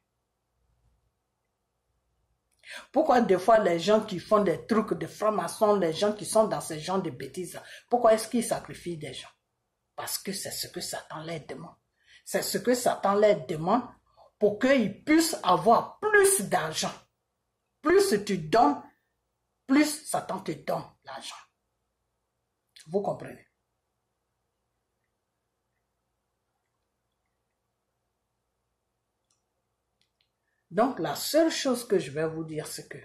Pourquoi des fois les gens qui font des trucs de francs-maçons, les gens qui sont dans ces genres de bêtises, pourquoi est-ce qu'ils sacrifient des gens? Parce que c'est ce que Satan leur demande. C'est ce que Satan leur demande pour qu'ils puissent avoir plus d'argent. Plus tu donnes, plus Satan te donne l'argent. Vous comprenez? Donc, la seule chose que je vais vous dire, c'est que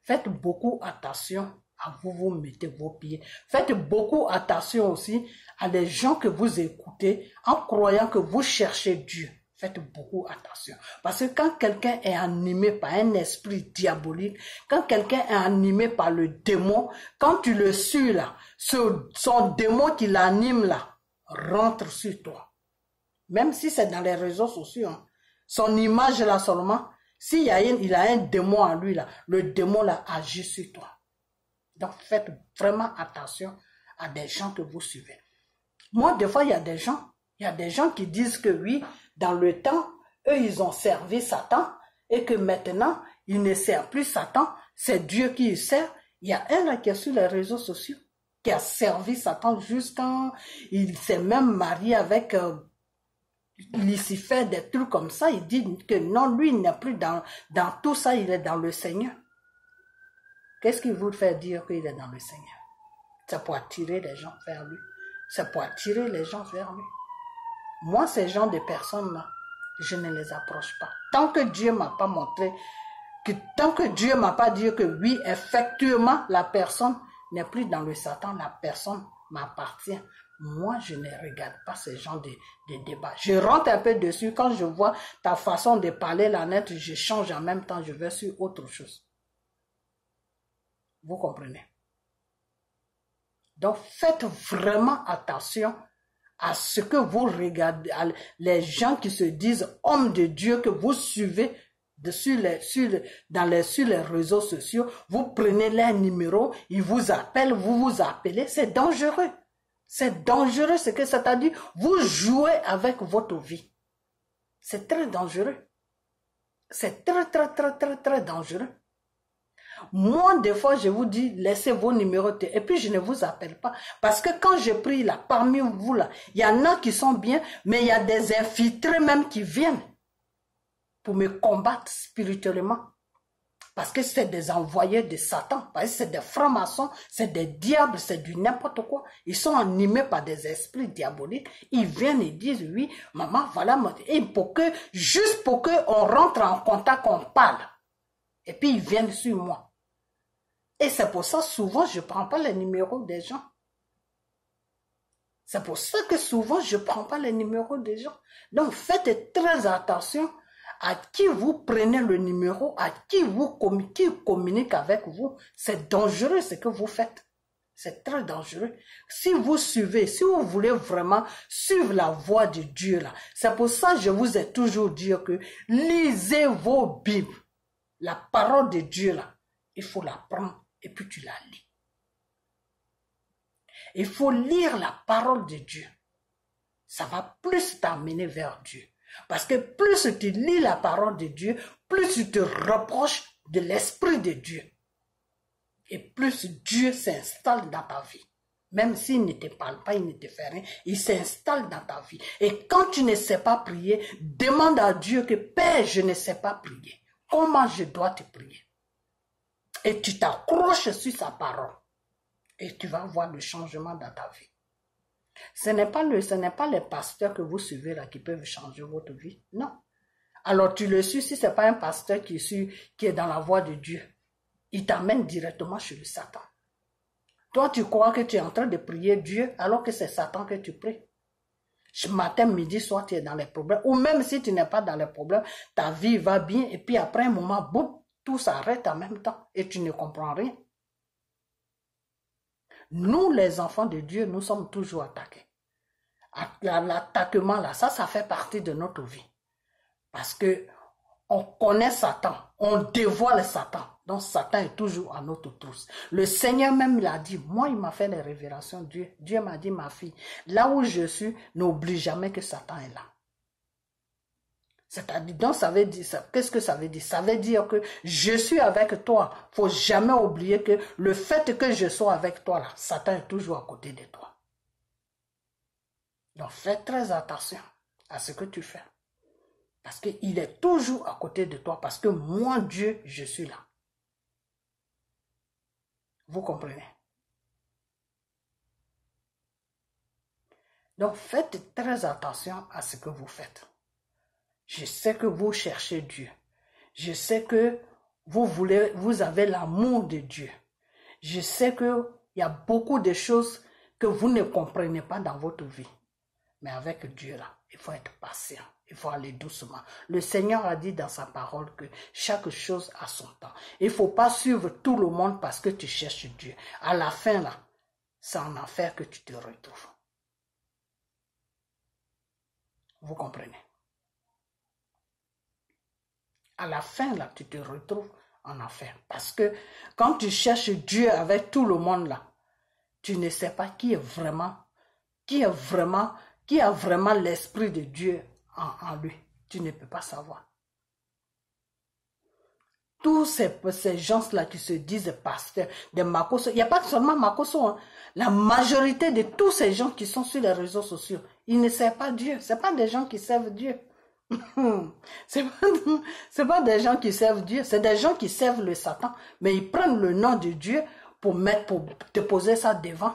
faites beaucoup attention à vous mettez vos pieds. Faites beaucoup attention aussi à des gens que vous écoutez en croyant que vous cherchez Dieu. Faites beaucoup attention. Parce que quand quelqu'un est animé par un esprit diabolique, quand quelqu'un est animé par le démon, quand tu le suis là, son démon qui l'anime là, rentre sur toi. Même si c'est dans les réseaux sociaux, hein. Son image là seulement, il a un démon en lui là, le démon là agit sur toi. Donc faites vraiment attention à des gens que vous suivez. Moi, des fois, il y a des gens qui disent que oui, dans le temps, eux, ils ont servi Satan et que maintenant, ils ne servent plus Satan, c'est Dieu qui les sert. Il y a un là qui est sur les réseaux sociaux, qui a servi Satan jusqu'à... Il s'est même marié avec Lucifer, des trucs comme ça. Il dit que non, lui, il n'est plus dans tout ça, il est dans le Seigneur. Qu'est-ce qui vous fait dire qu'il est dans le Seigneur? C'est pour attirer les gens vers lui. C'est pour attirer les gens vers lui. Moi, ces gens de personnes-là, je ne les approche pas. Tant que Dieu m'a pas montré, tant que Dieu m'a pas dit que oui, effectivement, la personne n'est plus dans le Satan, la personne m'appartient. Moi, je ne regarde pas ces gens de débats. Je rentre un peu dessus. Quand je vois ta façon de parler la net, je change en même temps, je vais sur autre chose. Vous comprenez? Donc, faites vraiment attention à ce que vous regardez, les gens qui se disent hommes de Dieu que vous suivez sur les réseaux sociaux, vous prenez leur numéro, ils vous appellent, vous vous appelez, c'est dangereux. C'est dangereux, c'est-à-dire, vous jouez avec votre vie. C'est très dangereux. C'est très, très, très, très, très dangereux. Moi, des fois, je vous dis, laissez vos numéros et puis je ne vous appelle pas. Parce que quand je prie là, parmi vous là, il y en a qui sont bien, mais il y a des infiltrés même qui viennent pour me combattre spirituellement. Parce que c'est des envoyés de Satan, parce que c'est des francs-maçons, c'est des diables, c'est du n'importe quoi. Ils sont animés par des esprits diaboliques. Ils viennent et disent, oui, maman, voilà, et juste pour que on rentre en contact, on parle. Et puis ils viennent sur moi. Et c'est pour ça, souvent, je ne prends pas les numéros des gens. C'est pour ça que souvent, je ne prends pas les numéros des gens. Donc, faites très attention à qui vous prenez le numéro, à qui communique avec vous. C'est dangereux ce que vous faites. C'est très dangereux. Si vous suivez, si vous voulez vraiment suivre la voie de Dieu, là, c'est pour ça que je vous ai toujours dit que lisez vos Bibles. La parole de Dieu, là, il faut la prendre. Et puis tu la lis. Il faut lire la parole de Dieu. Ça va plus t'amener vers Dieu. Parce que plus tu lis la parole de Dieu, plus tu te rapproches de l'Esprit de Dieu. Et plus Dieu s'installe dans ta vie. Même s'il ne te parle pas, il ne te fait rien, il s'installe dans ta vie. Et quand tu ne sais pas prier, demande à Dieu que Père, je ne sais pas prier. Comment je dois te prier? Et tu t'accroches sur sa parole. Et tu vas voir le changement dans ta vie. Ce n'est pas les pasteurs que vous suivez là qui peuvent changer votre vie. Non. Alors tu le suis si ce n'est pas un pasteur qui est dans la voie de Dieu. Il t'amène directement chez le Satan. Toi, tu crois que tu es en train de prier Dieu alors que c'est Satan que tu pries. Matin, midi, soir, tu es dans les problèmes. Ou même si tu n'es pas dans les problèmes, ta vie va bien et puis après un moment, boum, tout s'arrête en même temps et tu ne comprends rien. Nous, les enfants de Dieu, nous sommes toujours attaqués. L'attaquement là, ça fait partie de notre vie. Parce que on connaît Satan, on dévoile Satan. Donc Satan est toujours à notre trousse. Le Seigneur même l'a dit, moi il m'a fait les révélations. Dieu m'a dit, ma fille, là où je suis, n'oublie jamais que Satan est là. C'est-à-dire, donc ça veut dire, qu'est-ce que ça veut dire? Ça veut dire que je suis avec toi. Il ne faut jamais oublier que le fait que je sois avec toi, là, Satan est toujours à côté de toi. Donc fais très attention à ce que tu fais. Parce qu'il est toujours à côté de toi. Parce que moi, Dieu, je suis là. Vous comprenez? Donc faites très attention à ce que vous faites. Je sais que vous cherchez Dieu. Je sais que vous avez l'amour de Dieu. Je sais qu'il y a beaucoup de choses que vous ne comprenez pas dans votre vie. Mais avec Dieu, là, il faut être patient. Il faut aller doucement. Le Seigneur a dit dans sa parole que chaque chose a son temps. Il ne faut pas suivre tout le monde parce que tu cherches Dieu. À la fin, là, c'est en enfer que tu te retrouves. Vous comprenez? À la fin, là, tu te retrouves en enfer. Parce que quand tu cherches Dieu avec tout le monde, là, tu ne sais pas qui a vraiment l'esprit de Dieu en lui. Tu ne peux pas savoir. Tous ces gens-là qui se disent pasteurs de Makosso, il n'y a pas seulement Makosso, hein. La majorité de tous ces gens qui sont sur les réseaux sociaux, ils ne servent pas Dieu. Ce n'est pas des gens qui servent Dieu. C'est pas des gens qui servent Dieu, c'est des gens qui servent le Satan. Mais ils prennent le nom de Dieu pour te poser ça devant.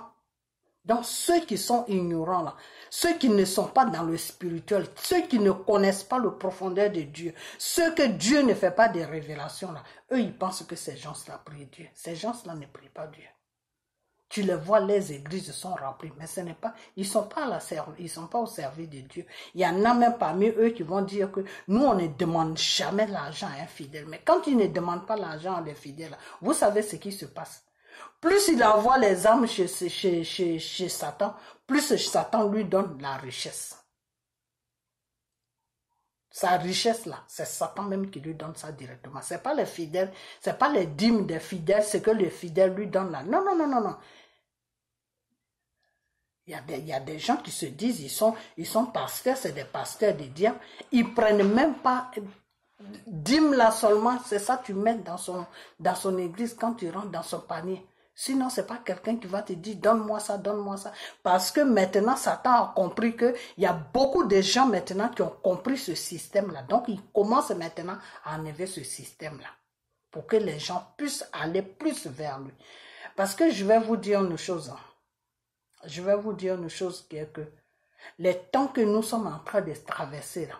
Donc ceux qui sont ignorants là, ceux qui ne sont pas dans le spirituel, ceux qui ne connaissent pas le profondeur de Dieu, ceux que Dieu ne fait pas des révélations là, eux ils pensent que ces gens-là prient Dieu. Ces gens-là ne prient pas Dieu. Tu les vois, les églises sont remplies, mais ce n'est pas, ils sont pas au service de Dieu. Il y en a même parmi eux qui vont dire que nous on ne demande jamais l'argent à un fidèle. Mais quand ils ne demandent pas l'argent à des fidèles, vous savez ce qui se passe. Plus il envoie les âmes chez Satan, plus Satan lui donne la richesse. Sa richesse là, c'est Satan même qui lui donne ça directement. C'est pas les fidèles, c'est pas les dîmes des fidèles, c'est que les fidèles lui donnent là. Non, non, non, non, non. Il y a des gens qui se disent, ils sont pasteurs, c'est des pasteurs des diables. Ils prennent même pas dîme là seulement, c'est ça tu mets dans son église quand tu rentres dans son panier. Sinon, c'est pas quelqu'un qui va te dire, donne-moi ça, donne-moi ça. Parce que maintenant, Satan a compris qu'il y a beaucoup de gens maintenant qui ont compris ce système-là. Donc, il commence maintenant à enlever ce système-là. Pour que les gens puissent aller plus vers lui. Parce que je vais vous dire une chose. Je vais vous dire une chose qui est que les temps que nous sommes en train de traverser là,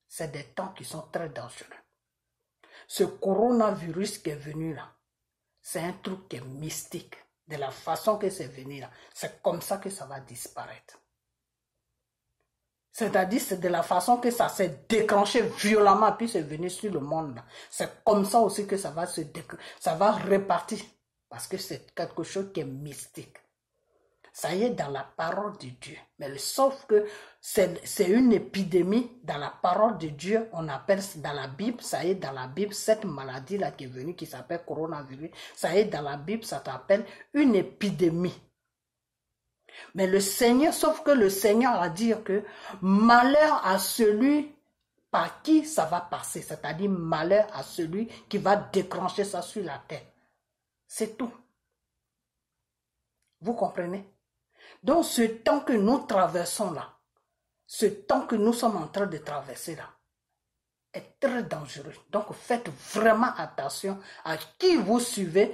c'est des temps qui sont très dangereux. Ce coronavirus qui est venu là, c'est un truc qui est mystique. De la façon que c'est venu là, c'est comme ça que ça va disparaître. C'est-à-dire, c'est de la façon que ça s'est déclenché violemment, puis c'est venu sur le monde là. C'est comme ça aussi que ça va repartir. Parce que c'est quelque chose qui est mystique. Ça y est dans la parole de Dieu. Mais sauf que c'est une épidémie dans la parole de Dieu. On appelle dans la Bible, ça y est dans la Bible, cette maladie-là qui est venue, qui s'appelle coronavirus, ça y est dans la Bible, ça s'appelle une épidémie. Mais le Seigneur, sauf que le Seigneur a dit que malheur à celui par qui ça va passer. C'est-à-dire malheur à celui qui va déclencher ça sur la terre. C'est tout. Vous comprenez? Donc ce temps que nous traversons là, ce temps que nous sommes en train de traverser là, est très dangereux. Donc faites vraiment attention à qui vous suivez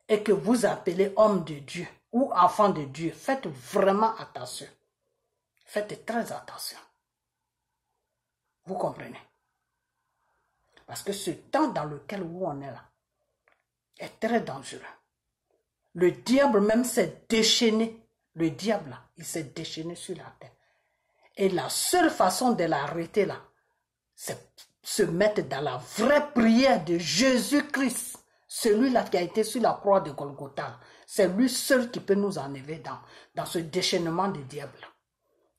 et que vous appelez homme de Dieu ou enfant de Dieu. Faites vraiment attention. Faites très attention. Vous comprenez? Parce que ce temps dans lequel on est là est très dangereux. Le diable même s'est déchaîné. Le diable, là, il s'est déchaîné sur la terre. Et la seule façon de l'arrêter, là, c'est se mettre dans la vraie prière de Jésus-Christ. Celui-là qui a été sur la croix de Golgotha. C'est lui seul qui peut nous enlever dans ce déchaînement du diable.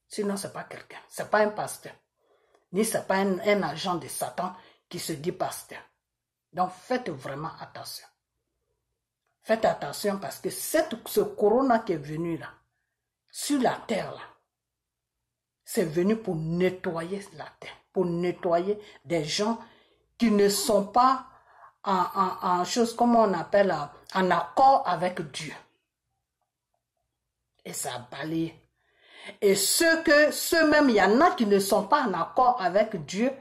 Sinon, ce n'est pas quelqu'un. Ce n'est pas un pasteur. Ni ce n'est pas un agent de Satan qui se dit pasteur. Donc, faites vraiment attention. Faites attention parce que ce corona qui est venu là, sur la terre là, c'est venu pour nettoyer la terre, pour nettoyer des gens qui ne sont pas en chose, comme on appelle, en accord avec Dieu. Et ça a balayé. Et ceux même, il y en a qui ne sont pas en accord avec Dieu,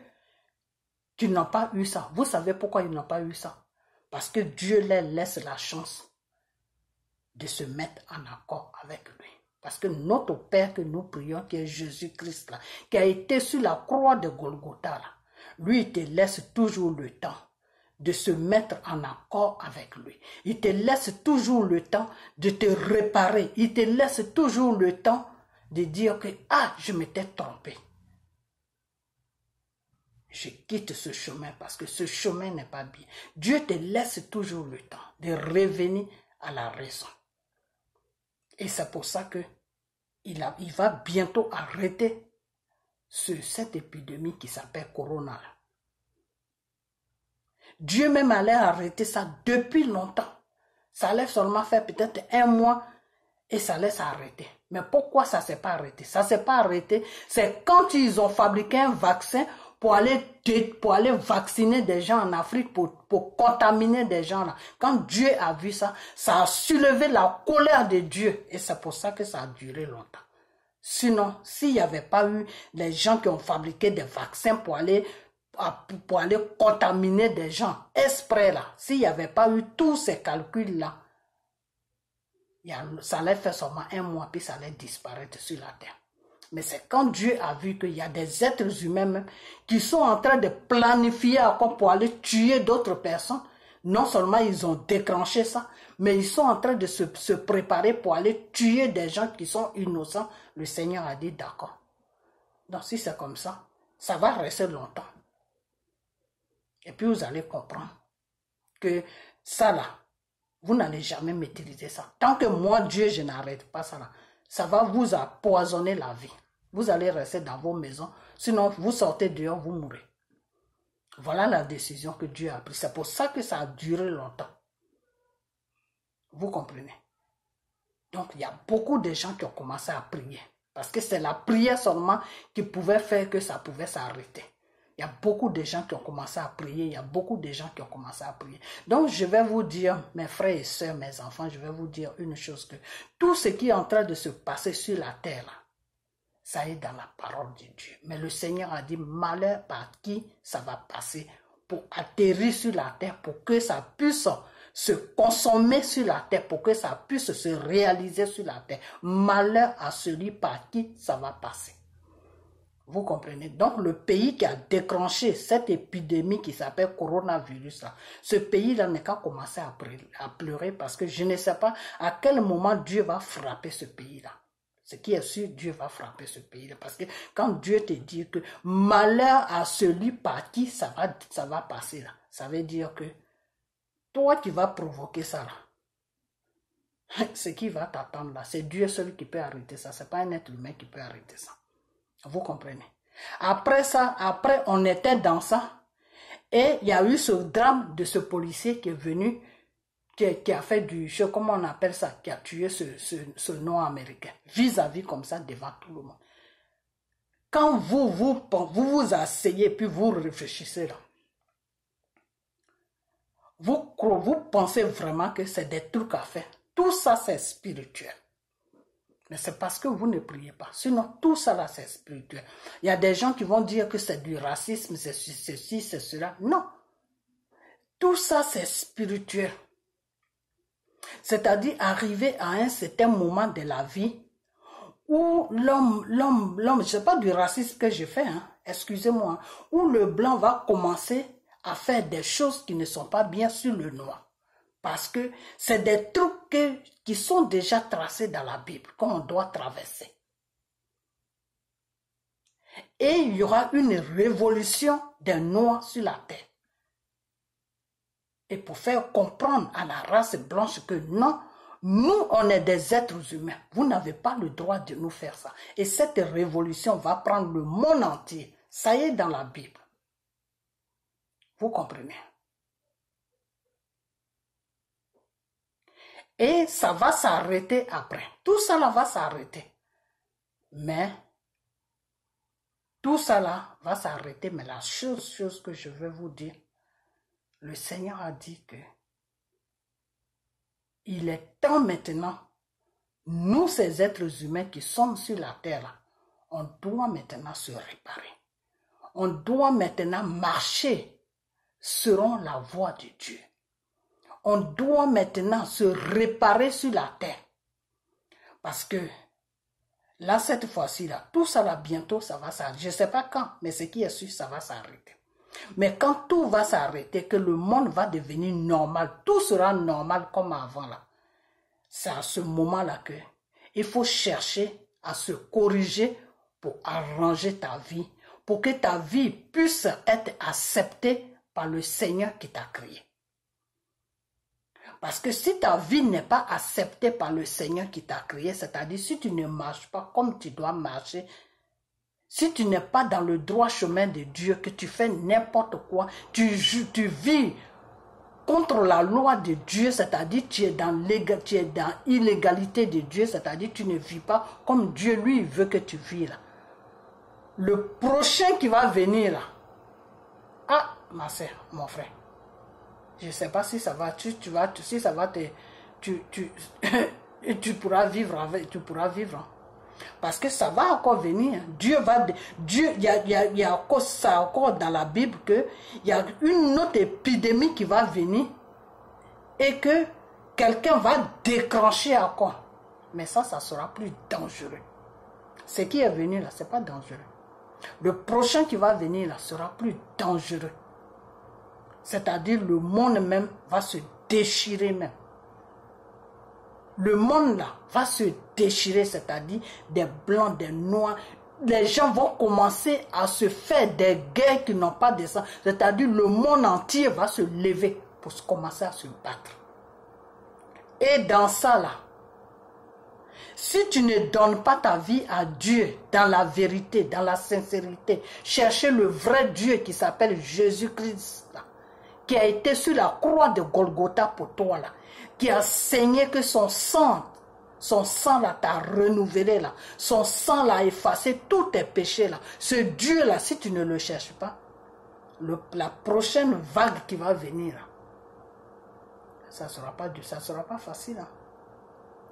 qui n'ont pas eu ça. Vous savez pourquoi ils n'ont pas eu ça? Parce que Dieu leur laisse la chance de se mettre en accord avec lui. Parce que notre Père que nous prions, qui est Jésus-Christ, là, qui a été sur la croix de Golgotha, là, lui, il te laisse toujours le temps de se mettre en accord avec lui. Il te laisse toujours le temps de te réparer. Il te laisse toujours le temps de dire que « Ah, je m'étais trompé. Je quitte ce chemin parce que ce chemin n'est pas bien. » Dieu te laisse toujours le temps de revenir à la raison. Et c'est pour ça que il va bientôt arrêter cette épidémie qui s'appelle Corona. Dieu même allait arrêter ça depuis longtemps. Ça allait seulement faire peut-être 1 mois et ça allait s'arrêter. Mais pourquoi ça ne s'est pas arrêté? Ça ne s'est pas arrêté. C'est quand ils ont fabriqué un vaccin pour aller vacciner des gens en Afrique, pour contaminer des gens là. Quand Dieu a vu ça, ça a soulevé la colère de Dieu. Et c'est pour ça que ça a duré longtemps. Sinon, s'il n'y avait pas eu les gens qui ont fabriqué des vaccins pour aller contaminer des gens, exprès là, s'il n'y avait pas eu tous ces calculs là, ça allait faire seulement 1 mois, puis ça allait disparaître sur la terre. Mais c'est quand Dieu a vu qu'il y a des êtres humains même qui sont en train de planifier encore pour aller tuer d'autres personnes. Non seulement ils ont déclenché ça, mais ils sont en train de se préparer pour aller tuer des gens qui sont innocents. Le Seigneur a dit d'accord. Donc si c'est comme ça, ça va rester longtemps. Et puis vous allez comprendre que ça là, vous n'allez jamais maîtriser ça. Tant que moi, Dieu, je n'arrête pas ça là, ça va vous empoisonner la vie. Vous allez rester dans vos maisons. Sinon, vous sortez dehors, vous mourrez. Voilà la décision que Dieu a prise. C'est pour ça que ça a duré longtemps. Vous comprenez? Donc, il y a beaucoup de gens qui ont commencé à prier. Parce que c'est la prière seulement qui pouvait faire que ça pouvait s'arrêter. Il y a beaucoup de gens qui ont commencé à prier. Il y a beaucoup de gens qui ont commencé à prier. Donc, je vais vous dire, mes frères et sœurs, mes enfants, je vais vous dire une chose, que tout ce qui est en train de se passer sur la terre, là, ça est dans la parole de Dieu. Mais le Seigneur a dit, malheur par qui ça va passer pour atterrir sur la terre, pour que ça puisse se consommer sur la terre, pour que ça puisse se réaliser sur la terre. Malheur à celui par qui ça va passer. Vous comprenez? Donc, le pays qui a déclenché cette épidémie qui s'appelle coronavirus, là, ce pays-là n'est qu'à commencer à pleurer parce que je ne sais pas à quel moment Dieu va frapper ce pays-là. Ce qui est sûr, Dieu va frapper ce pays-là. Parce que quand Dieu te dit que malheur à celui par qui ça va passer, là, ça veut dire que toi qui vas provoquer ça, là, ce qui va t'attendre là, c'est Dieu seul qui peut arrêter ça. Ce n'est pas un être humain qui peut arrêter ça. Vous comprenez? Après ça, on était dans ça. Et il y a eu ce drame de ce policier qui est venu, qui a fait du jeu, comment on appelle ça, qui a tué ce noir américain, vis-à-vis comme ça devant tout le monde. Quand vous asseyez puis vous réfléchissez là, vous pensez vraiment que c'est des trucs à faire. Tout ça c'est spirituel. Mais c'est parce que vous ne priez pas. Sinon, tout ça là c'est spirituel. Il y a des gens qui vont dire que c'est du racisme, c'est ceci, c'est cela. Non. Tout ça c'est spirituel. C'est-à-dire arriver à un certain moment de la vie où l'homme, je sais pas du racisme que je fais, hein, excusez-moi, où le blanc va commencer à faire des choses qui ne sont pas bien sur le noir. Parce que c'est des trucs qui sont déjà tracés dans la Bible, qu'on doit traverser. Et il y aura une révolution des noirs sur la terre. Et pour faire comprendre à la race blanche que non, nous, on est des êtres humains. Vous n'avez pas le droit de nous faire ça. Et cette révolution va prendre le monde entier. Ça y est dans la Bible. Vous comprenez? Et ça va s'arrêter après. Tout ça là va s'arrêter. Mais, tout ça là va s'arrêter. Mais la chose que je veux vous dire, le Seigneur a dit que il est temps maintenant, nous ces êtres humains qui sommes sur la terre, on doit maintenant se réparer. On doit maintenant marcher selon la voie de Dieu. On doit maintenant se réparer sur la terre. Parce que là, cette fois-ci, là, tout ça là, bientôt, ça va s'arrêter. Je ne sais pas quand, mais ce qui est sûr, ça va s'arrêter. Mais quand tout va s'arrêter, que le monde va devenir normal, tout sera normal comme avant là. C'est à ce moment-là que il faut chercher à se corriger pour arranger ta vie, pour que ta vie puisse être acceptée par le Seigneur qui t'a créé. Parce que si ta vie n'est pas acceptée par le Seigneur qui t'a créé, c'est-à-dire si tu ne marches pas comme tu dois marcher, si tu n'es pas dans le droit chemin de Dieu, que tu fais n'importe quoi, tu vis contre la loi de Dieu, c'est-à-dire tu es dans l'illégalité de Dieu, c'est-à-dire tu ne vis pas comme Dieu lui veut que tu vis là. Le prochain qui va venir là, ah ma soeur, mon frère, je ne sais pas si ça va, si ça va te, tu pourras vivre avec, tu pourras vivre. Hein. Parce que ça va encore venir. Dieu, il y a encore ça encore dans la Bible que il y a une autre épidémie qui va venir et que quelqu'un va déclencher encore. Mais ça sera plus dangereux. Ce qui est venu là, c'est pas dangereux. Le prochain qui va venir là sera plus dangereux. C'est-à-dire le monde même va se déchirer même. Le monde là va se déchirer, c'est-à-dire des blancs, des noirs. Les gens vont commencer à se faire des guerres qui n'ont pas de sens. C'est-à-dire le monde entier va se lever pour commencer à se battre. Et dans ça là, si tu ne donnes pas ta vie à Dieu dans la vérité, dans la sincérité, chercher le vrai Dieu qui s'appelle Jésus-Christ là, qui a été sur la croix de Golgotha pour toi là, qui a saigné que son sang là t'a renouvelé là, son sang là a effacé tous tes péchés là. Ce Dieu là, si tu ne le cherches pas, la prochaine vague qui va venir là, ça sera pas facile. Hein.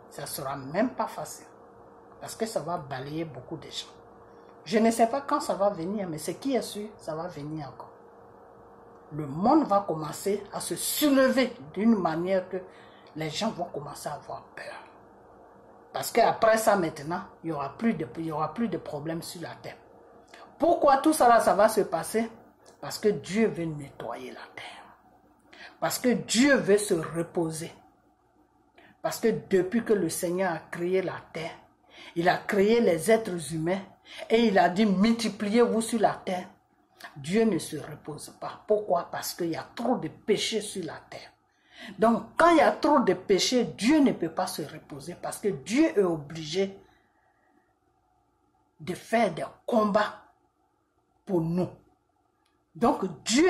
Ça sera même pas facile. Parce que ça va balayer beaucoup de gens. Je ne sais pas quand ça va venir, mais ce qui est sûr, ça va venir encore. Le monde va commencer à se soulever d'une manière que les gens vont commencer à avoir peur. Parce qu'après ça maintenant, il n'y aura plus de problèmes sur la terre. Pourquoi tout ça là, ça va se passer? Parce que Dieu veut nettoyer la terre. Parce que Dieu veut se reposer. Parce que depuis que le Seigneur a créé la terre, il a créé les êtres humains et il a dit multipliez-vous sur la terre. Dieu ne se repose pas. Pourquoi? Parce qu'il y a trop de péchés sur la terre. Donc, quand il y a trop de péchés, Dieu ne peut pas se reposer parce que Dieu est obligé de faire des combats pour nous. Donc, Dieu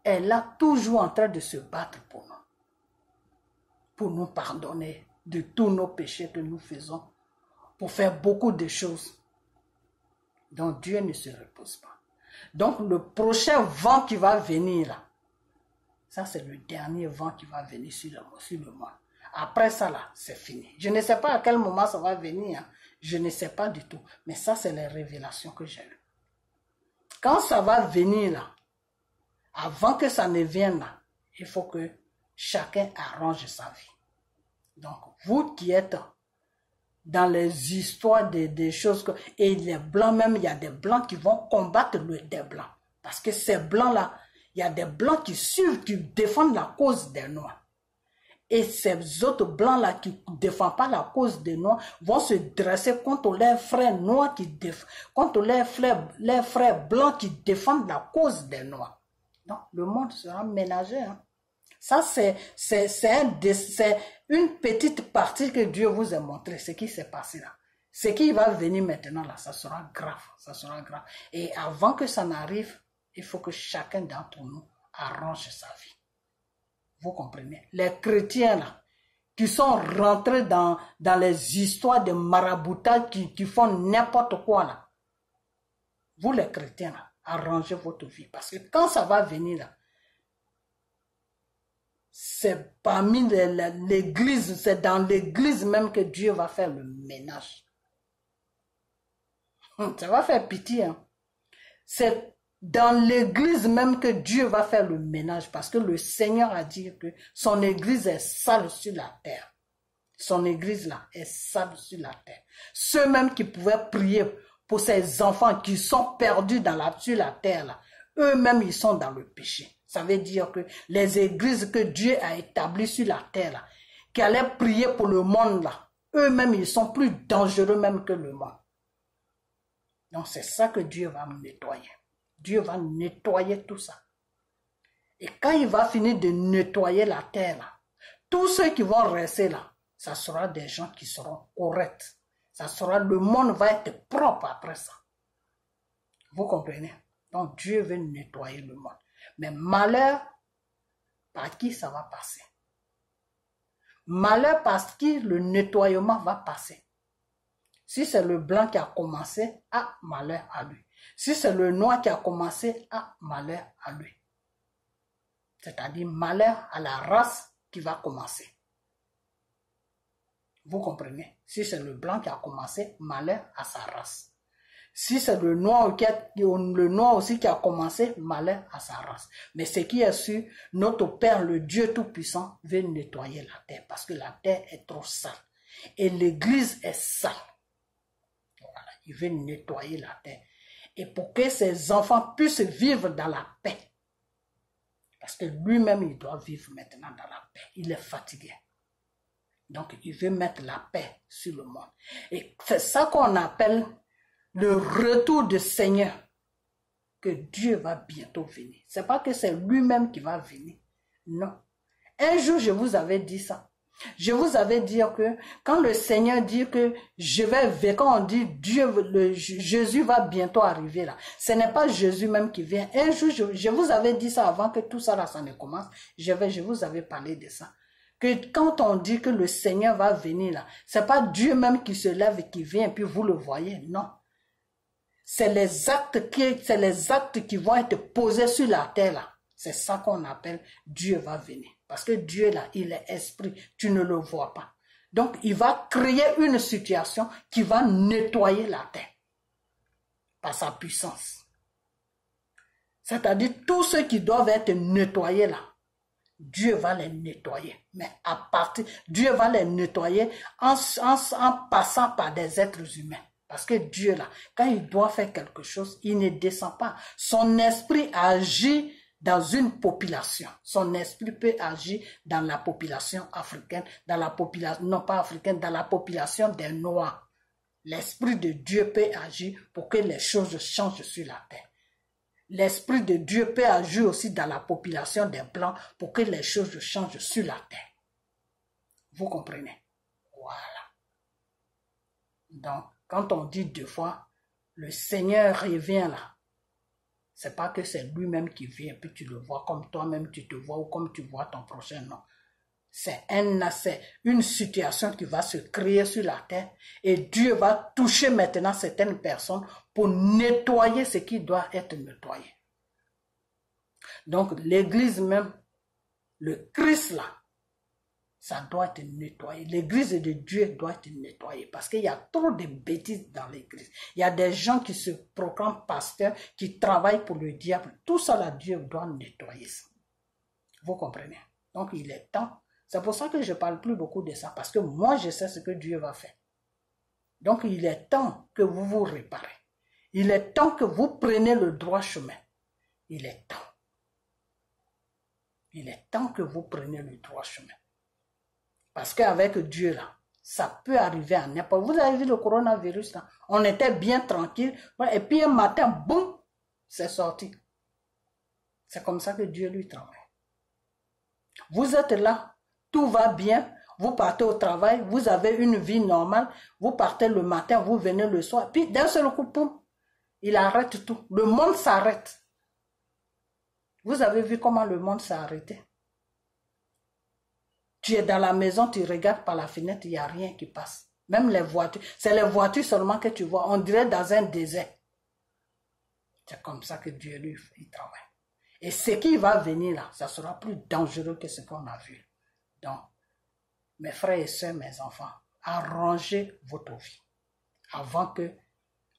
est là toujours en train de se battre pour nous pardonner de tous nos péchés que nous faisons, pour faire beaucoup de choses. Donc, Dieu ne se repose pas. Donc, le prochain vent qui va venir là, ça c'est le dernier vent qui va venir sur le monde. Après ça là, c'est fini. Je ne sais pas à quel moment ça va venir. Hein. Je ne sais pas du tout. Mais ça, c'est les révélations que j'ai eues. Quand ça va venir là, avant que ça ne vienne là, il faut que chacun arrange sa vie. Donc, vous qui êtes dans les histoires des choses, et les blancs même, il y a des blancs qui vont combattre des blancs. Parce que ces blancs-là, il y a des blancs qui suivent, qui défendent la cause des noirs. Et ces autres blancs-là qui ne défendent pas la cause des noirs vont se dresser contre leurs frères noirs, contre leurs frères blancs qui défendent la cause des noirs. Donc, le monde sera ménagé. Hein. Ça, c'est une petite partie que Dieu vous a montré, ce qui s'est passé là. Ce qui va venir maintenant là, ça sera grave, ça sera grave. Et avant que ça n'arrive, il faut que chacun d'entre nous arrange sa vie. Vous comprenez? Les chrétiens là, qui sont rentrés dans les histoires de maraboutage, qui font n'importe quoi là. Vous les chrétiens là, arrangez votre vie. Parce que quand ça va venir là, c'est parmi l'église, c'est dans l'église même que Dieu va faire le ménage. Ça va faire pitié. Hein? C'est dans l'église même que Dieu va faire le ménage parce que le Seigneur a dit que son église est sale sur la terre. Son église là est sale sur la terre. Ceux même qui pouvaient prier pour ces enfants qui sont perdus sur la terre là, eux-mêmes, ils sont dans le péché. Ça veut dire que les églises que Dieu a établies sur la terre, là, qui allaient prier pour le monde, là, eux-mêmes, ils sont plus dangereux même que le monde. Donc, c'est ça que Dieu va nettoyer. Dieu va nettoyer tout ça. Et quand il va finir de nettoyer la terre, là, tous ceux qui vont rester là, ça sera des gens qui seront corrects. Ça sera, le monde va être propre après ça. Vous comprenez? Donc, Dieu veut nettoyer le monde. Mais malheur, par qui ça va passer? Malheur parce que le nettoyement va passer. Si c'est le blanc qui a commencé, malheur à lui. Si c'est le noir qui a commencé, malheur à lui. C'est-à-dire malheur à la race qui va commencer. Vous comprenez? Si c'est le blanc qui a commencé, malheur à sa race. Si c'est le noir aussi qui a commencé, malheur à sa race. Mais ce qui est sûr, notre Père, le Dieu Tout-Puissant, veut nettoyer la terre parce que la terre est trop sale. Et l'Église est sale. Voilà, il veut nettoyer la terre. Et pour que ses enfants puissent vivre dans la paix. Parce que lui-même, il doit vivre maintenant dans la paix. Il est fatigué. Donc, il veut mettre la paix sur le monde. Et c'est ça qu'on appelle le retour du Seigneur. Que Dieu va bientôt venir. C'est pas que c'est lui-même qui va venir. Non. Un jour, je vous avais dit ça. Je vous avais dit que quand le Seigneur dit que je vais venir, quand on dit Jésus va bientôt arriver là, ce n'est pas Jésus même qui vient. Un jour, je vous avais dit ça avant que tout ça là, ça ne commence. Je vous avais parlé de ça. Que quand on dit que le Seigneur va venir là, c'est pas Dieu même qui se lève et qui vient et puis vous le voyez. Non. C'est les actes qui vont être posés sur la terre là. C'est ça qu'on appelle Dieu va venir. Parce que Dieu là, il est esprit. Tu ne le vois pas. Donc, il va créer une situation qui va nettoyer la terre. Par sa puissance. C'est-à-dire, tous ceux qui doivent être nettoyés là, Dieu va les nettoyer. Mais Dieu va les nettoyer en passant par des êtres humains. Parce que Dieu là, quand il doit faire quelque chose, il ne descend pas. Son esprit agit dans une population. Son esprit peut agir dans la population africaine, dans la population, non pas africaine, dans la population des Noirs. L'esprit de Dieu peut agir pour que les choses changent sur la terre. L'esprit de Dieu peut agir aussi dans la population des Blancs pour que les choses changent sur la terre. Vous comprenez? Voilà. Donc, quand on dit deux fois, le Seigneur revient là, c'est pas que c'est lui-même qui vient, puis tu le vois comme toi-même tu te vois ou comme tu vois ton prochain, non. C'est une situation qui va se créer sur la terre et Dieu va toucher maintenant certaines personnes pour nettoyer ce qui doit être nettoyé. Donc l'église même, le Christ là, ça doit être nettoyé. L'église de Dieu doit être nettoyée parce qu'il y a trop de bêtises dans l'église. Il y a des gens qui se proclament pasteurs, qui travaillent pour le diable. Tout ça là, Dieu doit nettoyer ça. Vous comprenez? Donc il est temps. C'est pour ça que je ne parle plus beaucoup de ça, parce que moi, je sais ce que Dieu va faire. Donc, il est temps que vous vous réparez. Il est temps que vous preniez le droit chemin. Il est temps. Il est temps que vous preniez le droit chemin. Parce qu'avec Dieu, là, ça peut arriver à n'importe. Vous avez vu le coronavirus, là? On était bien tranquille. Et puis, un matin, boum, c'est sorti. C'est comme ça que Dieu lui travaille. Vous êtes là. Tout va bien, vous partez au travail, vous avez une vie normale, vous partez le matin, vous venez le soir, puis d'un seul coup, poum, il arrête tout. Le monde s'arrête. Vous avez vu comment le monde s'est arrêté? Tu es dans la maison, tu regardes par la fenêtre, il n'y a rien qui passe. Même les voitures, c'est les voitures seulement que tu vois, on dirait dans un désert. C'est comme ça que Dieu, lui, il travaille. Et ce qui va venir là, ça sera plus dangereux que ce qu'on a vu. Donc, mes frères et sœurs, mes enfants, arrangez votre vie avant que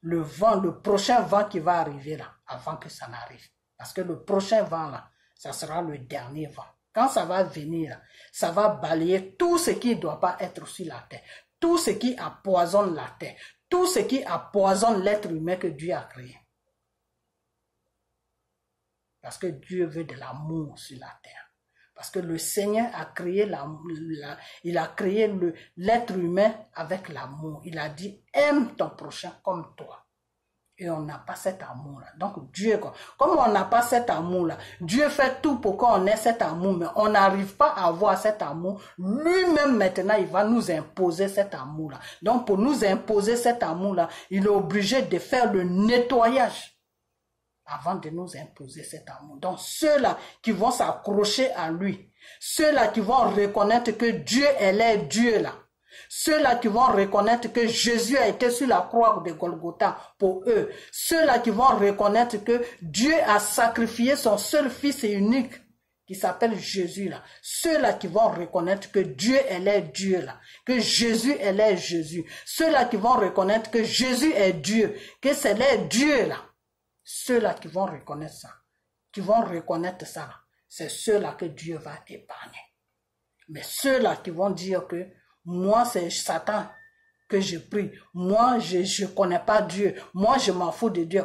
le prochain vent qui va arriver là, avant que ça n'arrive. Parce que le prochain vent là, ça sera le dernier vent. Quand ça va venir, ça va balayer tout ce qui ne doit pas être sur la terre, tout ce qui empoisonne la terre, tout ce qui empoisonne l'être humain que Dieu a créé. Parce que Dieu veut de l'amour sur la terre. Parce que le Seigneur a créé il a créé l'être humain avec l'amour. Il a dit, aime ton prochain comme toi. Et on n'a pas cet amour-là. Donc Dieu, comme on n'a pas cet amour-là, Dieu fait tout pour qu'on ait cet amour, mais on n'arrive pas à avoir cet amour. Lui-même maintenant, il va nous imposer cet amour-là. Donc pour nous imposer cet amour-là, il est obligé de faire le nettoyage avant de nous imposer cet amour. Donc ceux-là qui vont s'accrocher à lui, ceux-là qui vont reconnaître que Dieu est leur Dieu là, ceux-là qui vont reconnaître que Jésus a été sur la croix de Golgotha pour eux, ceux-là qui vont reconnaître que Dieu a sacrifié son seul fils et unique qui s'appelle Jésus là, ceux-là qui vont reconnaître que Dieu est leur Dieu là, que Jésus est leur Jésus, ceux-là qui vont reconnaître que Jésus est Dieu, que c'est leur Dieu là, ceux-là qui vont reconnaître ça, c'est ceux-là que Dieu va épargner. Mais ceux-là qui vont dire que moi c'est Satan que je prie, moi je connais pas Dieu, moi je m'en fous de Dieu,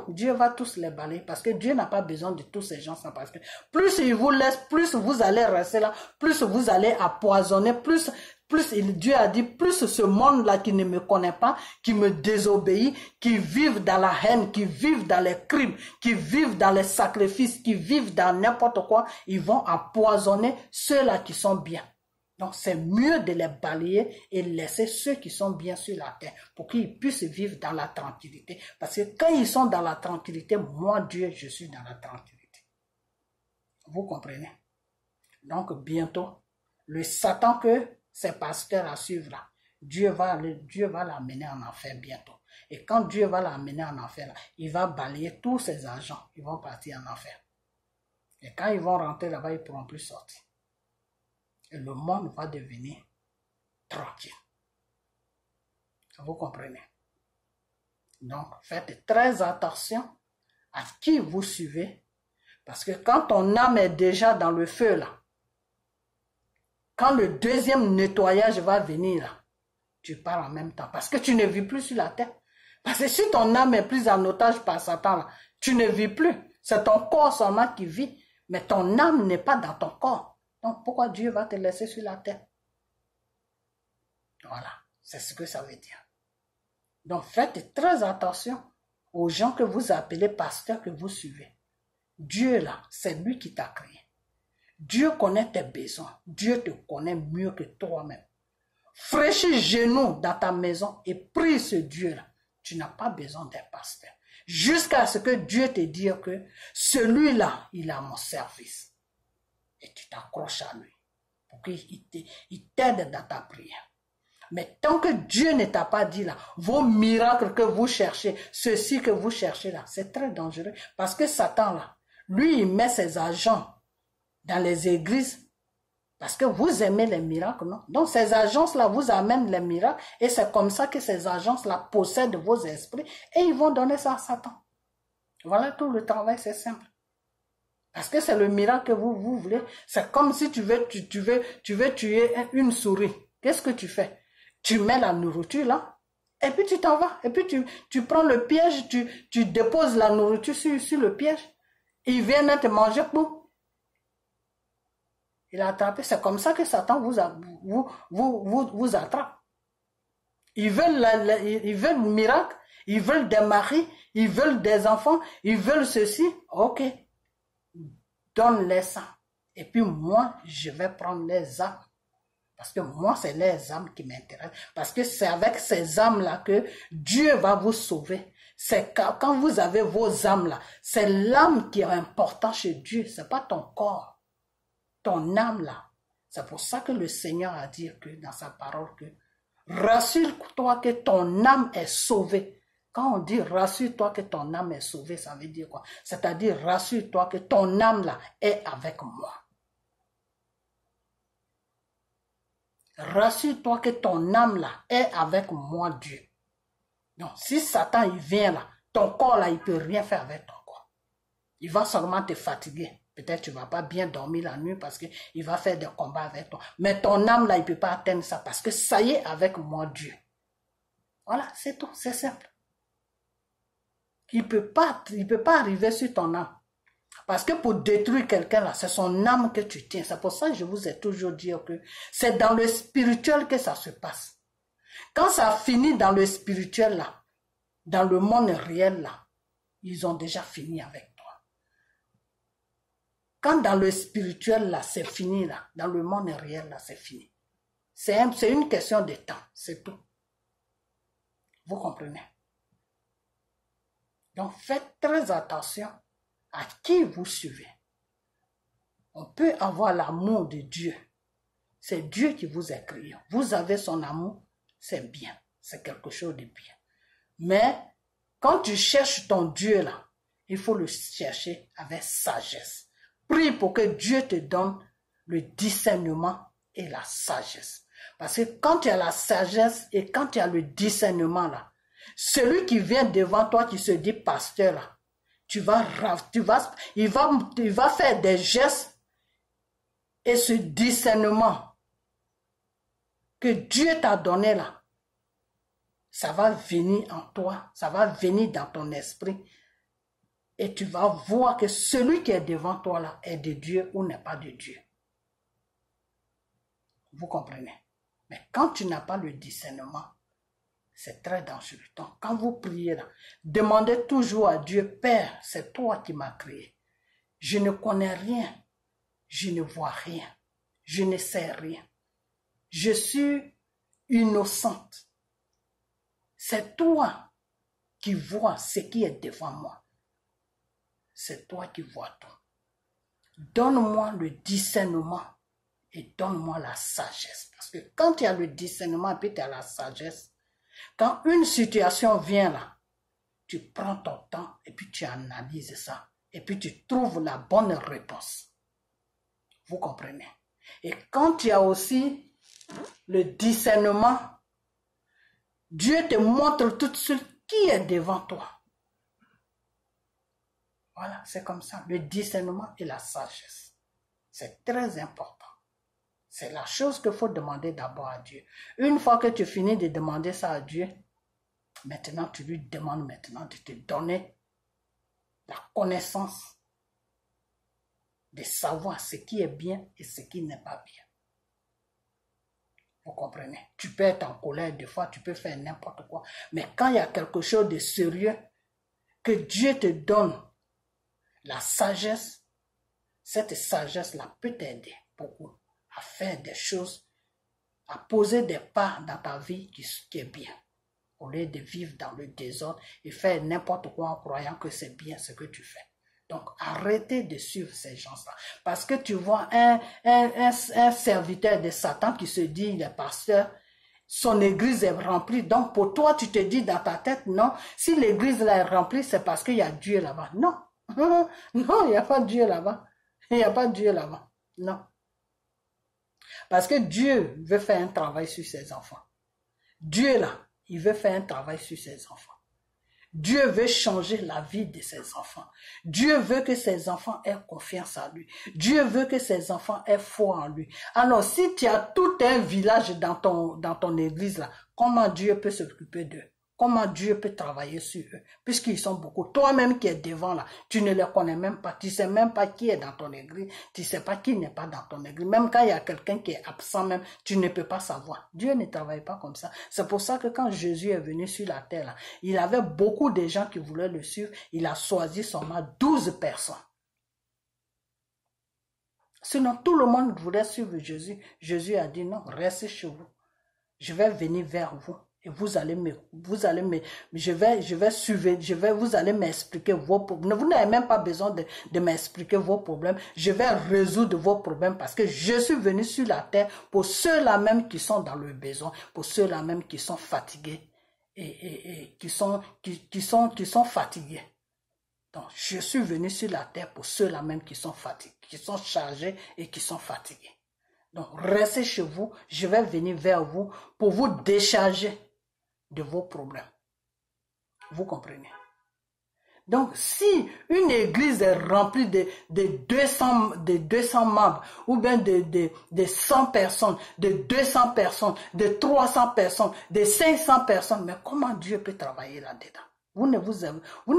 Dieu va tous les balayer parce que Dieu n'a pas besoin de tous ces gens. Parce que plus il vous laisse, plus vous allez rester là, plus vous allez empoisonner, plus Dieu a dit, plus ce monde-là qui ne me connaît pas, qui me désobéit, qui vivent dans la haine, qui vivent dans les crimes, qui vivent dans les sacrifices, qui vivent dans n'importe quoi, ils vont empoisonner ceux-là qui sont bien. Donc c'est mieux de les balayer et laisser ceux qui sont bien sur la terre pour qu'ils puissent vivre dans la tranquillité. Parce que quand ils sont dans la tranquillité, moi Dieu, je suis dans la tranquillité. Vous comprenez? Donc bientôt, le Satan que ces pasteurs à suivre là, Dieu va l'amener en enfer bientôt. Et quand Dieu va l'amener en enfer, là, il va balayer tous ses agents. Ils vont partir en enfer. Et quand ils vont rentrer là-bas, ils ne pourront plus sortir. Et le monde va devenir tranquille. Vous comprenez? Donc, faites très attention à qui vous suivez. Parce que quand ton âme est déjà dans le feu là, quand le deuxième nettoyage va venir là, tu pars en même temps. Parce que tu ne vis plus sur la terre. Parce que si ton âme est prise en otage par Satan là, tu ne vis plus. C'est ton corps seulement qui vit. Mais ton âme n'est pas dans ton corps. Donc, pourquoi Dieu va te laisser sur la terre? Voilà, c'est ce que ça veut dire. Donc, faites très attention aux gens que vous appelez pasteurs, que vous suivez. Dieu, là, c'est lui qui t'a créé. Dieu connaît tes besoins. Dieu te connaît mieux que toi-même. Fraîchis genoux dans ta maison et prie ce Dieu-là. Tu n'as pas besoin d'un pasteur. Jusqu'à ce que Dieu te dise que celui-là, il a mon service. Et tu t'accroches à lui pour qu'il t'aide dans ta prière. Mais tant que Dieu ne t'a pas dit là, vos miracles que vous cherchez, ceci que vous cherchez là, c'est très dangereux. Parce que Satan là, lui, il met ses agents dans les églises parce que vous aimez les miracles, non? Donc ces agences-là vous amènent les miracles et c'est comme ça que ces agences-là possèdent vos esprits et ils vont donner ça à Satan. Voilà tout le travail, c'est simple. Parce que c'est le miracle que vous voulez. C'est comme si tu veux tuer une souris. Qu'est-ce que tu fais? Tu mets la nourriture là, et puis tu t'en vas. Et puis tu prends le piège, tu déposes la nourriture sur le piège. Il vient te manger, boum. Il a attrapé. C'est comme ça que Satan vous attrape. Ils veulent le miracle, ils veulent des maris, ils veulent des enfants, ils veulent ceci. Ok. Donne-les ça. Et puis moi, je vais prendre les âmes. Parce que moi, c'est les âmes qui m'intéressent. Parce que c'est avec ces âmes-là que Dieu va vous sauver. C'est quand vous avez vos âmes-là, c'est l'âme qui est importante chez Dieu. C'est pas ton corps. Ton âme-là. C'est pour ça que le Seigneur a dit que dans sa parole que rassure-toi que ton âme est sauvée. Quand on dit rassure-toi que ton âme est sauvée, ça veut dire quoi? C'est-à-dire rassure-toi que ton âme là est avec moi. Rassure-toi que ton âme là est avec moi, Dieu. Donc si Satan il vient là, ton corps là il peut rien faire avec ton corps. Il va seulement te fatiguer. Peut-être tu vas pas bien dormir la nuit parce que il va faire des combats avec toi. Mais ton âme là il peut pas atteindre ça parce que ça y est avec moi, Dieu. Voilà, c'est tout, c'est simple. Il peut pas arriver sur ton âme. Parce que pour détruire quelqu'un là, c'est son âme que tu tiens. C'est pour ça que je vous ai toujours dit que c'est dans le spirituel que ça se passe. Quand ça finit dans le spirituel là, dans le monde réel là, ils ont déjà fini avec toi. Quand dans le spirituel là, c'est fini là, dans le monde réel là, c'est fini. C'est une question de temps, c'est tout. Vous comprenez? Donc faites très attention à qui vous suivez. On peut avoir l'amour de Dieu. C'est Dieu qui vous a créé. Vous avez son amour, c'est bien. C'est quelque chose de bien. Mais quand tu cherches ton Dieu là, il faut le chercher avec sagesse. Prie pour que Dieu te donne le discernement et la sagesse. Parce que quand tu as la sagesse et quand tu as le discernement là, celui qui vient devant toi qui se dit pasteur là, il va faire des gestes et ce discernement que Dieu t'a donné là, ça va venir en toi, ça va venir dans ton esprit et tu vas voir que celui qui est devant toi là est de Dieu ou n'est pas de Dieu. Vous comprenez? Mais quand tu n'as pas le discernement, c'est très dangereux. Donc, quand vous priez là, demandez toujours à Dieu, Père, c'est toi qui m'as créé. Je ne connais rien. Je ne vois rien. Je ne sais rien. Je suis innocente. C'est toi qui vois ce qui est devant moi. C'est toi qui vois tout. Donne-moi le discernement et donne-moi la sagesse. Parce que quand tu as le discernement et puis tu as la sagesse, quand une situation vient là, tu prends ton temps et puis tu analyses ça. Et puis tu trouves la bonne réponse. Vous comprenez? Et quand tu as aussi le discernement, Dieu te montre tout de suite qui est devant toi. Voilà, c'est comme ça. Le discernement et la sagesse. C'est très important. C'est la chose qu'il faut demander d'abord à Dieu. Une fois que tu finis de demander ça à Dieu, maintenant tu lui demandes maintenant de te donner la connaissance, de savoir ce qui est bien et ce qui n'est pas bien. Vous comprenez? Tu peux être en colère, des fois tu peux faire n'importe quoi. Mais quand il y a quelque chose de sérieux, que Dieu te donne la sagesse, cette sagesse-là peut t'aider beaucoup à faire des choses, à poser des pas dans ta vie qui est bien. Au lieu de vivre dans le désordre et faire n'importe quoi en croyant que c'est bien ce que tu fais. Donc, arrêtez de suivre ces gens-là. Parce que tu vois un serviteur de Satan qui se dit, il est pasteur, son église est remplie. Donc, pour toi, tu te dis dans ta tête, non, si l'église là est remplie, c'est parce qu'il y a Dieu là-bas. Non, non, il n'y a pas Dieu là-bas. Il n'y a pas Dieu là-bas. Non. Parce que Dieu veut faire un travail sur ses enfants. Dieu là, il veut faire un travail sur ses enfants. Dieu veut changer la vie de ses enfants. Dieu veut que ses enfants aient confiance en lui. Dieu veut que ses enfants aient foi en lui. Alors, si tu as tout un village dans ton église là, comment Dieu peut s'occuper d'eux? Comment Dieu peut travailler sur eux? Puisqu'ils sont beaucoup. Toi-même qui es devant là, tu ne les connais même pas. Tu ne sais même pas qui est dans ton église. Tu ne sais pas qui n'est pas dans ton église. Même quand il y a quelqu'un qui est absent même, tu ne peux pas savoir. Dieu ne travaille pas comme ça. C'est pour ça que quand Jésus est venu sur la terre là, il avait beaucoup de gens qui voulaient le suivre. Il a choisi seulement 12 personnes. Sinon, tout le monde voulait suivre Jésus. Jésus a dit non, restez chez vous. Je vais venir vers vous. Et vous allez vous allez m'expliquer vos problèmes. Vous n'avez même pas besoin de m'expliquer vos problèmes. Je vais résoudre vos problèmes parce que je suis venu sur la terre pour ceux-là même qui sont dans le besoin, pour ceux-là même qui sont fatigués et qui sont fatigués. Donc, je suis venu sur la terre pour ceux-là même qui sont fatigués, qui sont chargés et qui sont fatigués. Donc, restez chez vous. Je vais venir vers vous pour vous décharger de vos problèmes. Vous comprenez? Donc, si une église est remplie de 200 membres, ou bien de 100 personnes, de 200 personnes, de 300 personnes, de 500 personnes, mais comment Dieu peut travailler là-dedans? Vous ne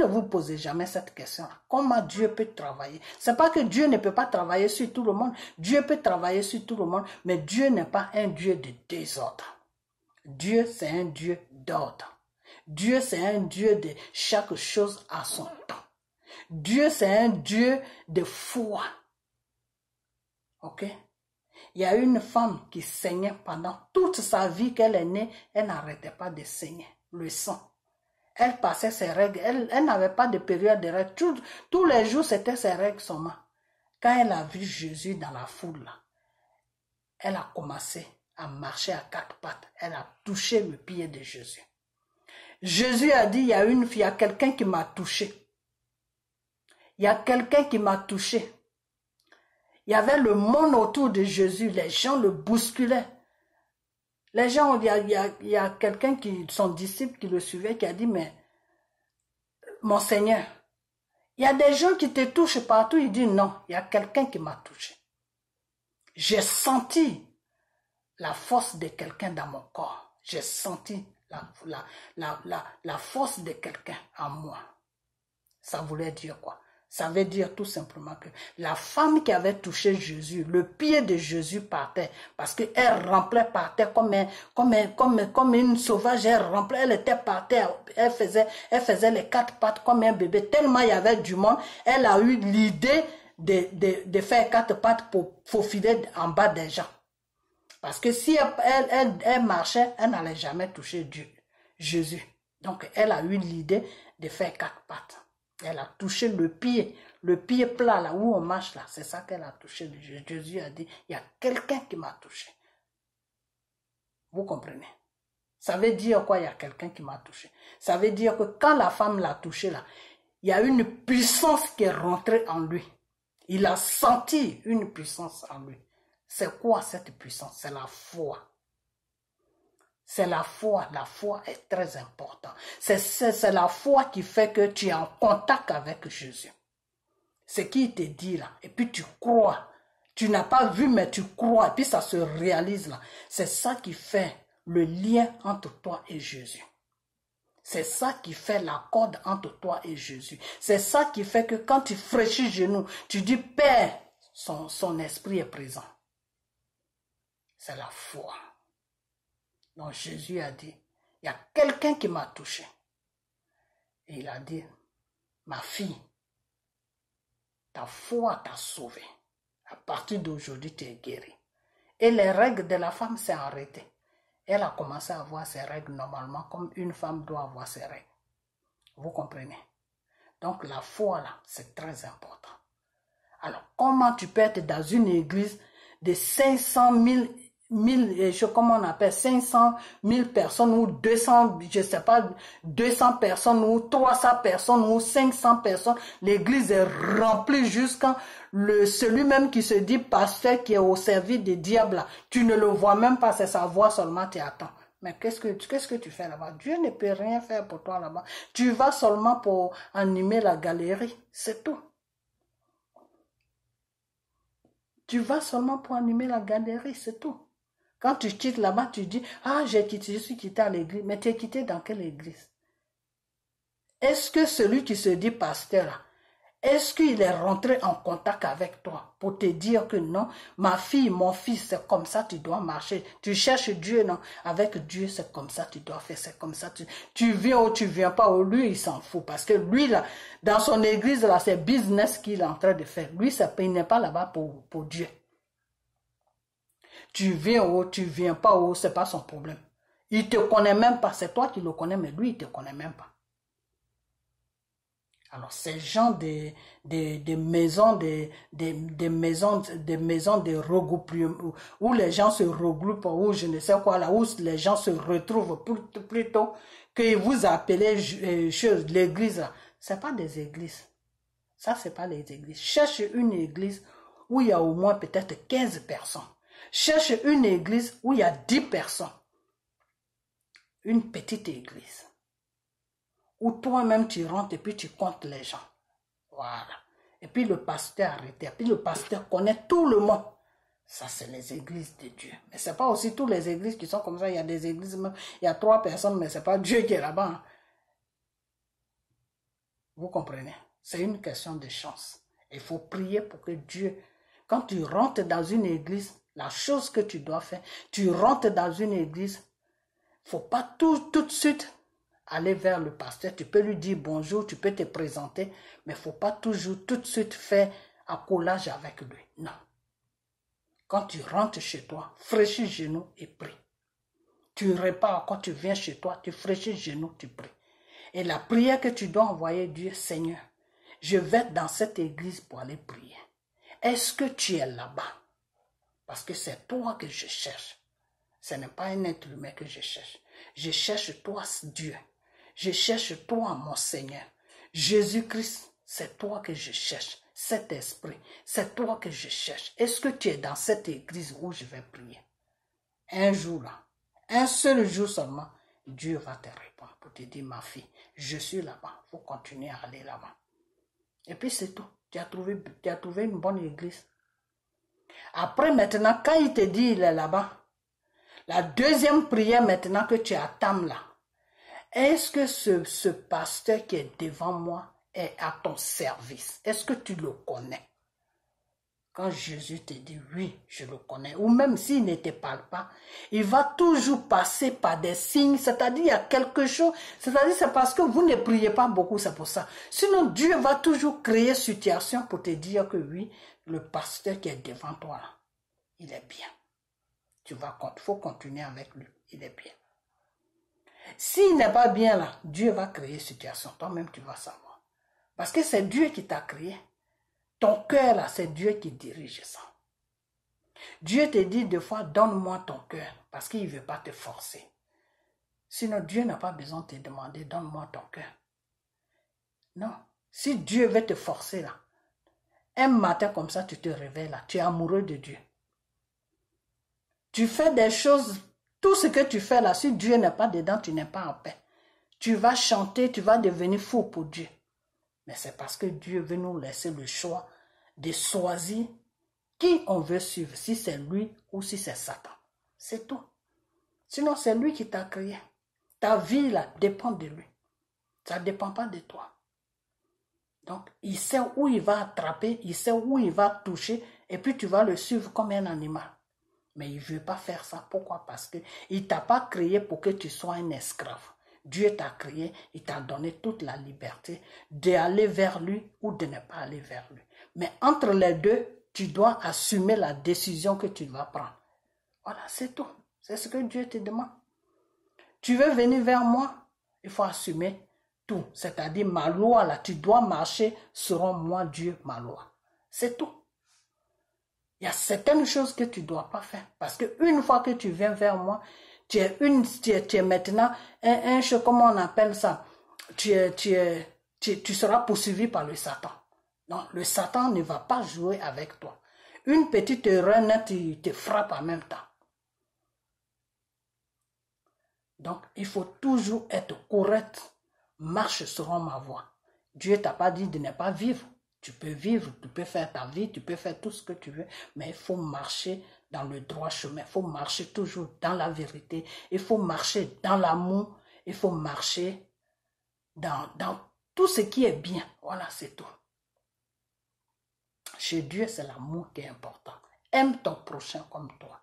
vous posez jamais cette question. Comment Dieu peut travailler? C'est pas que Dieu ne peut pas travailler sur tout le monde. Dieu peut travailler sur tout le monde, mais Dieu n'est pas un Dieu de désordre. Dieu, c'est un Dieu d'ordre. Dieu, c'est un Dieu de chaque chose à son temps. Dieu, c'est un Dieu de foi. Ok? Il y a une femme qui saignait pendant toute sa vie qu'elle est née. Elle n'arrêtait pas de saigner le sang. Elle passait ses règles. Elle n'avait pas de période de règles. Tous les jours, c'était ses règles seulement. Quand elle a vu Jésus dans la foule, elle a commencé à marcher à quatre pattes. Elle a touché le pied de Jésus. Jésus a dit, il y a quelqu'un qui m'a touché. Il y a quelqu'un qui m'a touché. Il y avait le monde autour de Jésus. Les gens le bousculaient. Les gens, il y a quelqu'un son disciple qui le suivait, qui a dit, mais, mon Seigneur, il y a des gens qui te touchent partout. Il dit, non, il y a quelqu'un qui m'a touché. J'ai senti la force de quelqu'un dans mon corps. J'ai senti la force de quelqu'un en moi. Ça voulait dire quoi? Ça veut dire tout simplement que la femme qui avait touché Jésus, le pied de Jésus partait, parce qu'elle ramplait par terre comme une sauvage, elle était par terre, elle faisait les quatre pattes comme un bébé, tellement il y avait du monde, elle a eu l'idée de faire quatre pattes pour faufiler en bas des gens. Parce que si elle marchait, elle n'allait jamais toucher Jésus. Donc elle a eu l'idée de faire quatre pattes. Elle a touché le pied plat là où on marche là. C'est ça qu'elle a touché. Jésus a dit, il y a quelqu'un qui m'a touché. Vous comprenez? Ça veut dire quoi, il y a quelqu'un qui m'a touché? Ça veut dire que quand la femme l'a touché là, il y a une puissance qui est rentrée en lui. Il a senti une puissance en lui. C'est quoi cette puissance? C'est la foi. C'est la foi. La foi est très importante. C'est la foi qui fait que tu es en contact avec Jésus. Ce qu'il te dit là. Et puis tu crois. Tu n'as pas vu, mais tu crois. Et puis ça se réalise là. C'est ça qui fait le lien entre toi et Jésus. C'est ça qui fait la corde entre toi et Jésus. C'est ça qui fait que quand tu fraîchis genoux, tu dis, Père, son esprit est présent. C'est la foi. Donc Jésus a dit, il y a quelqu'un qui m'a touché. Et il a dit, ma fille, ta foi t'a sauvée. À partir d'aujourd'hui, tu es guérie. Et les règles de la femme s'est arrêtées. Elle a commencé à avoir ses règles normalement, comme une femme doit avoir ses règles. Vous comprenez? Donc la foi là, c'est très important. Alors, comment tu peux être dans une église de 500 000 comment on appelle 500 000 personnes ou 200, je sais pas, 200 personnes ou 300 personnes ou 500 personnes, l'église est remplie jusqu'à celui même qui se dit pasteur qui est au service des diables, tu ne le vois même pas, c'est sa voix seulement, tu attends. Mais qu'est-ce que tu fais là-bas? Dieu ne peut rien faire pour toi là-bas. Tu vas seulement pour animer la galerie, c'est tout. Tu vas seulement pour animer la galerie, c'est tout. Quand tu quittes là-bas, tu dis, ah, je suis quitté à l'église. Mais tu es quitté dans quelle église? Est-ce que celui qui se dit pasteur, là, est-ce qu'il est rentré en contact avec toi pour te dire que non, ma fille, mon fils, c'est comme ça tu dois marcher. Tu cherches Dieu, non? Avec Dieu, c'est comme ça tu dois faire, c'est comme ça. Tu viens ou tu viens pas, ou lui, il s'en fout. Parce que lui, là, dans son église, là, c'est business qu'il est en train de faire. Lui, il n'est pas là-bas pour Dieu. Tu viens ou tu viens pas, ou c'est pas son problème. Il te connaît même pas. C'est toi qui le connais, mais lui, il te connaît même pas. Alors, ces gens des maisons, des maisons de regroupement, où les gens se regroupent, ou je ne sais quoi là, où les gens se retrouvent plutôt que vous appelez l'église là. C'est pas des églises. Ça, c'est pas les églises. Cherche une église où il y a au moins peut-être 15 personnes. Cherche une église où il y a 10 personnes. Une petite église. Où toi-même tu rentres et puis tu comptes les gens. Voilà. Et puis le pasteur arrêté. Et puis le pasteur connaît tout le monde. Ça, c'est les églises de Dieu. Mais ce n'est pas aussi toutes les églises qui sont comme ça. Il y a des églises, même, il y a 3 personnes, mais ce n'est pas Dieu qui est là-bas. Vous comprenez? C'est une question de chance. Il faut prier pour que Dieu, quand tu rentres dans une église, la chose que tu dois faire, tu rentres dans une église, il ne faut pas tout de suite aller vers le pasteur. Tu peux lui dire bonjour, tu peux te présenter, mais il ne faut pas toujours tout de suite faire accolage avec lui. Non. Quand tu rentres chez toi, fraîchis les genoux et prie. Tu repars, quand tu viens chez toi, tu fraîchis les genoux, tu pries. Et la prière que tu dois envoyer Dieu, Seigneur, je vais dans cette église pour aller prier. Est-ce que tu es là-bas? Parce que c'est toi que je cherche. Ce n'est pas un être humain que je cherche. Je cherche toi, Dieu. Je cherche toi, mon Seigneur. Jésus-Christ, c'est toi que je cherche. Cet esprit, c'est toi que je cherche. Est-ce que tu es dans cette église où je vais prier? Un jour là, un seul jour seulement, Dieu va te répondre pour te dire, ma fille, je suis là-bas. Il faut continuer à aller là-bas. Et puis c'est tout. Tu as trouvé une bonne église. Après, maintenant, quand il te dit il est là-bas, la deuxième prière maintenant que tu attends là, est-ce que ce pasteur qui est devant moi est à ton service? Est-ce que tu le connais? Quand Jésus te dit oui, je le connais, ou même s'il ne te parle pas, il va toujours passer par des signes, c'est-à-dire il y a quelque chose, c'est-à-dire c'est parce que vous ne priez pas beaucoup, c'est pour ça. Sinon Dieu va toujours créer situation pour te dire que oui, le pasteur qui est devant toi là, il est bien. Il faut continuer avec lui, il est bien. S'il n'est pas bien là, Dieu va créer situation, toi-même tu vas savoir. Parce que c'est Dieu qui t'a créé. Ton cœur là, c'est Dieu qui dirige ça. Dieu te dit des fois, donne-moi ton cœur, parce qu'il ne veut pas te forcer. Sinon, Dieu n'a pas besoin de te demander, donne-moi ton cœur. Non. Si Dieu veut te forcer là, un matin comme ça, tu te réveilles là, tu es amoureux de Dieu. Tu fais des choses, tout ce que tu fais là, si Dieu n'est pas dedans, tu n'es pas en paix. Tu vas chanter, tu vas devenir fou pour Dieu. Mais c'est parce que Dieu veut nous laisser le choix de choisir qui on veut suivre, si c'est lui ou si c'est Satan. C'est tout. Sinon, c'est lui qui t'a créé. Ta vie là dépend de lui. Ça ne dépend pas de toi. Donc, il sait où il va attraper, il sait où il va toucher, et puis tu vas le suivre comme un animal. Mais il ne veut pas faire ça. Pourquoi? Parce qu'il ne t'a pas créé pour que tu sois un esclave. Dieu t'a créé, il t'a donné toute la liberté d'aller vers lui ou de ne pas aller vers lui. Mais entre les deux, tu dois assumer la décision que tu dois prendre. Voilà, c'est tout. C'est ce que Dieu te demande. Tu veux venir vers moi, il faut assumer tout. C'est-à-dire ma loi, là, tu dois marcher selon moi, Dieu, ma loi. C'est tout. Il y a certaines choses que tu ne dois pas faire. Parce qu'une fois que tu viens vers moi, tu es maintenant comment on appelle ça? Tu seras poursuivi par le Satan. Non, le Satan ne va pas jouer avec toi. Une petite erreur, il te frappe en même temps. Donc, il faut toujours être correct. Marche selon ma voie. Dieu ne t'a pas dit de ne pas vivre. Tu peux vivre, tu peux faire ta vie, tu peux faire tout ce que tu veux, mais il faut marcher dans le droit chemin. Il faut marcher toujours dans la vérité. Il faut marcher dans l'amour. Il faut marcher dans tout ce qui est bien. Voilà, c'est tout. Chez Dieu, c'est l'amour qui est important. Aime ton prochain comme toi.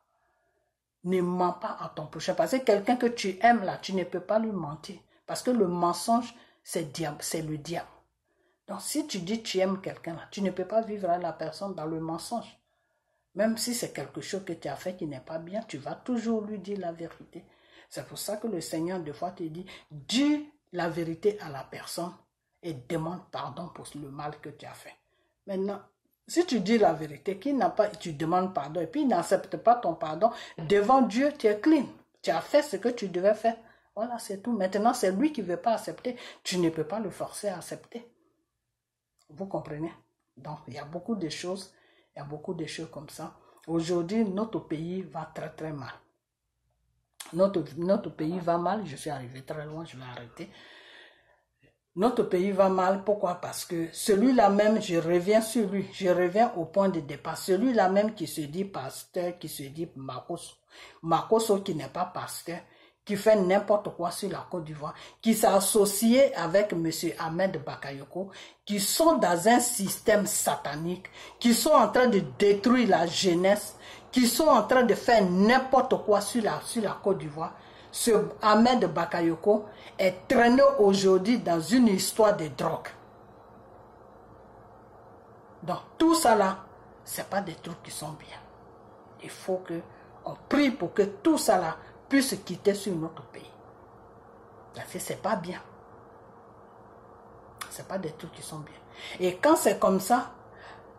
Ne mens pas à ton prochain. Parce que quelqu'un que tu aimes là, tu ne peux pas lui mentir. Parce que le mensonge, c'est le diable. Donc si tu dis que tu aimes quelqu'un là, tu ne peux pas vivre avec la personne dans le mensonge. Même si c'est quelque chose que tu as fait qui n'est pas bien, tu vas toujours lui dire la vérité. C'est pour ça que le Seigneur, des fois, te dit, dis la vérité à la personne et demande pardon pour le mal que tu as fait. Maintenant, si tu dis la vérité, tu demandes pardon et puis il n'accepte pas ton pardon, devant Dieu, tu es clean. Tu as fait ce que tu devais faire. Voilà, c'est tout. Maintenant, c'est lui qui ne veut pas accepter. Tu ne peux pas le forcer à accepter. Vous comprenez? Donc, il y a beaucoup de choses. Il y a beaucoup de choses comme ça. Aujourd'hui, notre pays va très très mal. Notre pays va mal. Je suis arrivé très loin, je vais arrêter. Notre pays va mal. Pourquoi? Parce que celui-là même, je reviens sur lui. Je reviens au point de départ. Celui-là même qui se dit pasteur, qui se dit Makoso. Makoso qui n'est pas pasteur, qui fait n'importe quoi sur la Côte d'Ivoire, qui s'est associé avec M. Ahmed Bakayoko, qui sont dans un système satanique, qui sont en train de détruire la jeunesse, qui sont en train de faire n'importe quoi sur la Côte d'Ivoire. Ce Ahmed Bakayoko est traîné aujourd'hui dans une histoire de drogue. Donc tout ça là, ce n'est pas des trucs qui sont bien. Il faut qu'on prie pour que tout ça là puisse quitter sur notre pays. Parce que ce n'est pas bien. Ce n'est pas des trucs qui sont bien. Et quand c'est comme ça,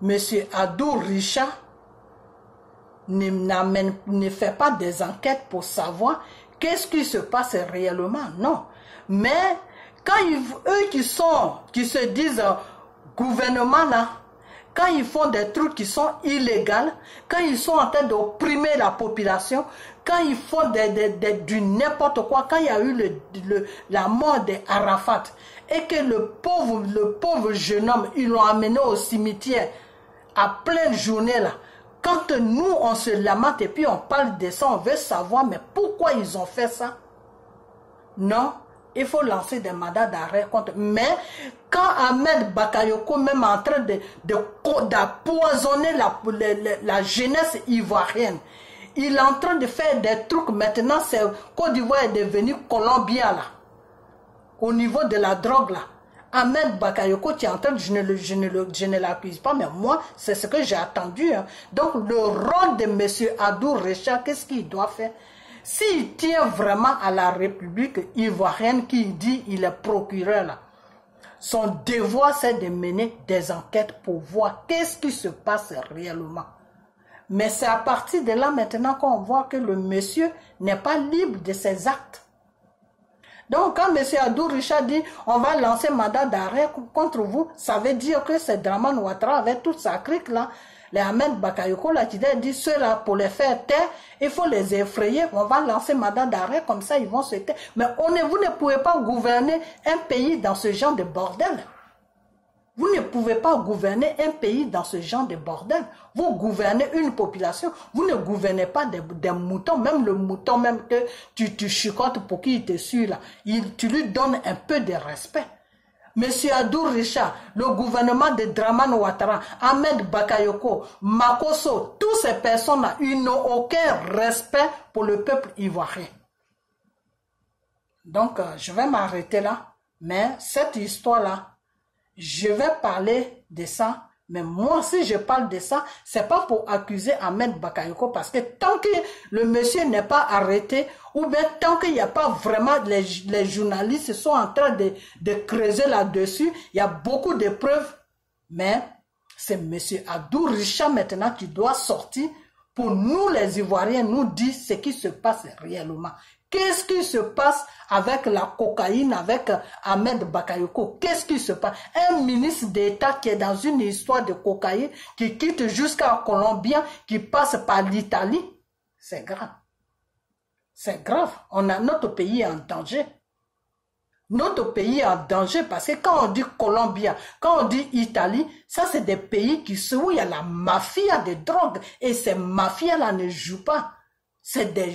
M. Adou Richa ne fait pas des enquêtes pour savoir qu'est-ce qui se passe réellement. Non. Mais quand eux qui se disent gouvernement là, quand ils font des trucs qui sont illégaux, quand ils sont en train d'opprimer la population, quand ils font du n'importe quoi, quand il y a eu la mort d'Arafat et que le pauvre jeune homme, ils l'ont amené au cimetière à pleine journée là, quand nous on se lamente et puis on parle de ça, on veut savoir mais pourquoi ils ont fait ça? Non. Il faut lancer des mandats d'arrêt contre. Mais quand Ahmed Bakayoko même en train d'empoisonner la jeunesse ivoirienne, il est en train de faire des trucs. Maintenant, Côte d'Ivoire est devenu Colombien là. Au niveau de la drogue là. Ahmed Bakayoko, tu es en train de, je ne l'accuse pas, mais moi, c'est ce que j'ai attendu. Hein. Donc, le rôle de M. Adou Richa, qu'est-ce qu'il doit faire? S'il tient vraiment à la République ivoirienne qui dit il est procureur là, son devoir c'est de mener des enquêtes pour voir qu'est-ce qui se passe réellement. Mais c'est à partir de là maintenant qu'on voit que le monsieur n'est pas libre de ses actes. Donc quand M. Adou Richa dit on va lancer mandat d'arrêt contre vous, ça veut dire que c'est Dramane Ouattara avec toute sa clique là, les Ahmed Bakayoko là qui dit ceux-là pour les faire taire, il faut les effrayer, on va lancer mandat d'arrêt comme ça ils vont se taire. Mais vous ne pouvez pas gouverner un pays dans ce genre de bordel. Vous ne pouvez pas gouverner un pays dans ce genre de bordel. Vous gouvernez une population, vous ne gouvernez pas des moutons, même le mouton même que tu chicotes pour qu'il te suit là, tu lui donnes un peu de respect. Monsieur Adou Richa, le gouvernement de Dramane Ouattara, Ahmed Bakayoko, Makosso, toutes ces personnes-là, ils n'ont aucun respect pour le peuple ivoirien. Donc, je vais m'arrêter là. Mais cette histoire-là, je vais parler de ça. Mais moi, si je parle de ça, c'est pas pour accuser Ahmed Bakayoko parce que tant que le monsieur n'est pas arrêté, ou bien tant qu'il n'y a pas vraiment, les journalistes sont en train de creuser là-dessus, il y a beaucoup de preuves, mais c'est monsieur Adou Richa maintenant qui doit sortir pour nous les Ivoiriens nous dire ce qui se passe réellement. Qu'est-ce qui se passe avec la cocaïne, avec Ahmed Bakayoko? Qu'est-ce qui se passe? Un ministre d'État qui est dans une histoire de cocaïne, qui quitte jusqu'à Colombien, qui passe par l'Italie, c'est grave. C'est grave. Notre pays est en danger. Notre pays est en danger parce que quand on dit Colombien, quand on dit Italie, ça c'est des pays où il y a la mafia de drogue et ces mafias-là ne jouent pas. C'est des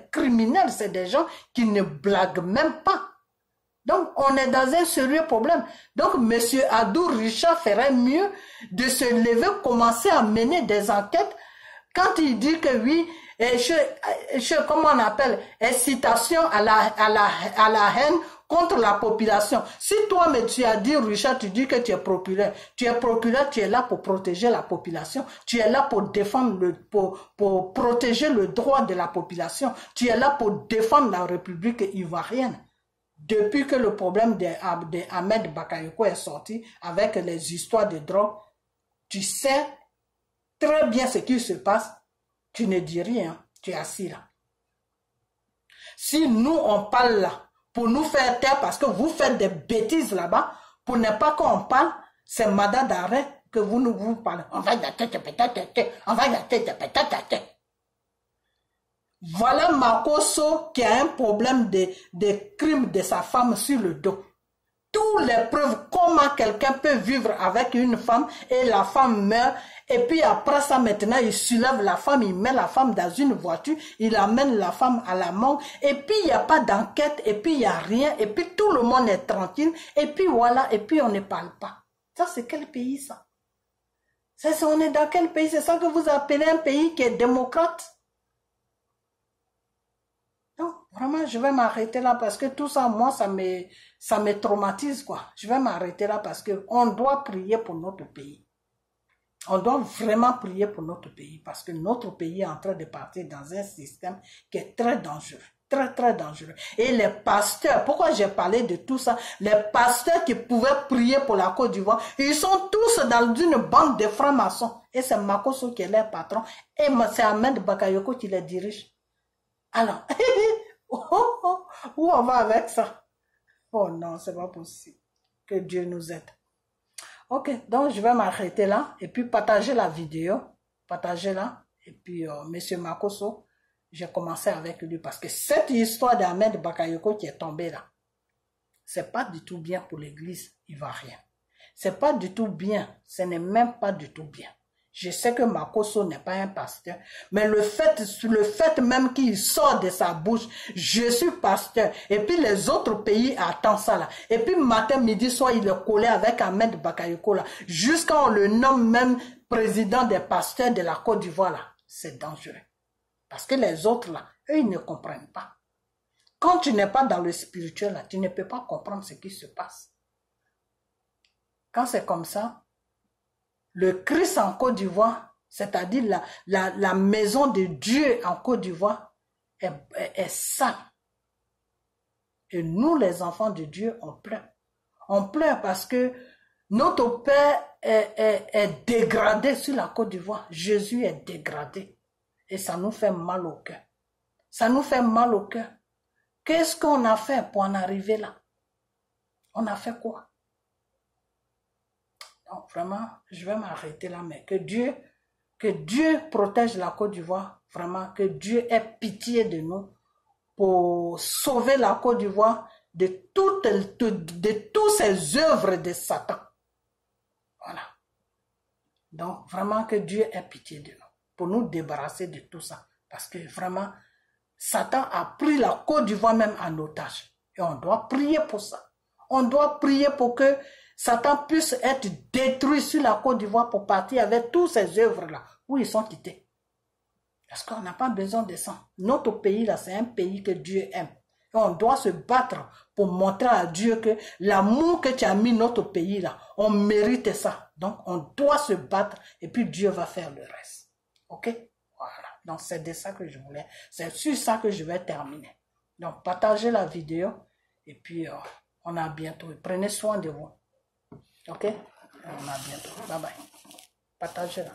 criminels, c'est des gens qui ne blaguent même pas. Donc, on est dans un sérieux problème. Donc, M. Adou Richa ferait mieux de se lever, commencer à mener des enquêtes. Quand il dit que oui, comment on appelle, incitation à la haine contre la population. Si toi, mais tu as dit, Richard, tu dis que tu es procureur, tu es là pour protéger la population, tu es là pour défendre, pour protéger le droit de la population, tu es là pour défendre la République ivoirienne. Depuis que le problème d'Ahmed Bakayoko est sorti avec les histoires de drogue, tu sais très bien ce qui se passe, tu ne dis rien, tu es assis là. Si nous, on parle là, pour nous faire taire parce que vous faites des bêtises là-bas, pour ne pas qu'on parle, c'est mandat d'arrêt que vous parlez. On va y la tête, on va y la tête. Voilà Makosso qui a un problème de crime de sa femme sur le dos. toutes les preuves comment quelqu'un peut vivre avec une femme et la femme meurt. Et puis après ça, maintenant, il soulève la femme, il met la femme dans une voiture, il amène la femme à la mort. Et puis il n'y a pas d'enquête, et puis il n'y a rien, et puis tout le monde est tranquille. Et puis voilà, et puis on ne parle pas. Ça, c'est quel pays ça? On est dans quel pays? C'est ça que vous appelez un pays qui est démocrate? Non, vraiment, je vais m'arrêter là parce que tout ça, moi, ça me traumatise, quoi. Je vais m'arrêter là parce que on doit prier pour notre pays. On doit vraiment prier pour notre pays parce que notre pays est en train de partir dans un système qui est très dangereux. Très, très dangereux. Et les pasteurs, pourquoi j'ai parlé de tout ça? Les pasteurs qui pouvaient prier pour la Côte d'Ivoire, ils sont tous dans une bande de francs-maçons. Et c'est Makosso qui est leur patron. Et c'est Ahmed Bakayoko qui les dirige. Alors, où on va avec ça? Oh non, c'est pas possible. Que Dieu nous aide. Ok, donc je vais m'arrêter là et puis partager la vidéo. Partagez-la. Et puis, Monsieur Makosso, j'ai commencé avec lui parce que cette histoire d'Ahmed Bakayoko qui est tombée là, c'est pas du tout bien pour l'église ivoirienne. C'est pas du tout bien. Ce n'est même pas du tout bien. Je sais que Makosso n'est pas un pasteur, mais le fait même qu'il sort de sa bouche, je suis pasteur, et puis les autres pays attendent ça là. Et puis matin, midi, soir, il est collé avec Ahmed Bakayoko là, jusqu'à on le nomme même président des pasteurs de la Côte d'Ivoire là. C'est dangereux. Parce que les autres là, eux, ils ne comprennent pas. Quand tu n'es pas dans le spirituel là, tu ne peux pas comprendre ce qui se passe. Quand c'est comme ça, le Christ en Côte d'Ivoire, c'est-à-dire la maison de Dieu en Côte d'Ivoire, est sale. Et nous, les enfants de Dieu, on pleure. On pleure parce que notre Père est dégradé sur la Côte d'Ivoire. Jésus est dégradé. Et ça nous fait mal au cœur. Ça nous fait mal au cœur. Qu'est-ce qu'on a fait pour en arriver là? On a fait quoi? Donc vraiment, je vais m'arrêter là, mais que Dieu protège la Côte d'Ivoire, vraiment, que Dieu ait pitié de nous pour sauver la Côte d'Ivoire de toutes ces œuvres de Satan. Voilà. Donc vraiment que Dieu ait pitié de nous, pour nous débarrasser de tout ça. Parce que vraiment, Satan a pris la Côte d'Ivoire même en otage. Et on doit prier pour ça. On doit prier pour que Satan puisse être détruit sur la Côte d'Ivoire pour partir avec tous ces œuvres-là, où ils sont quittés. Parce qu'on n'a pas besoin de ça. Notre pays, là, c'est un pays que Dieu aime. Et on doit se battre pour montrer à Dieu que l'amour que tu as mis notre pays, là, on mérite ça. Donc, on doit se battre et puis Dieu va faire le reste. OK? Voilà. Donc, c'est de ça que je voulais. C'est sur ça que je vais terminer. Donc, partagez la vidéo et puis on a bientôt. Prenez soin de vous. Ok? On a bientôt. Bye bye. Partagez-la.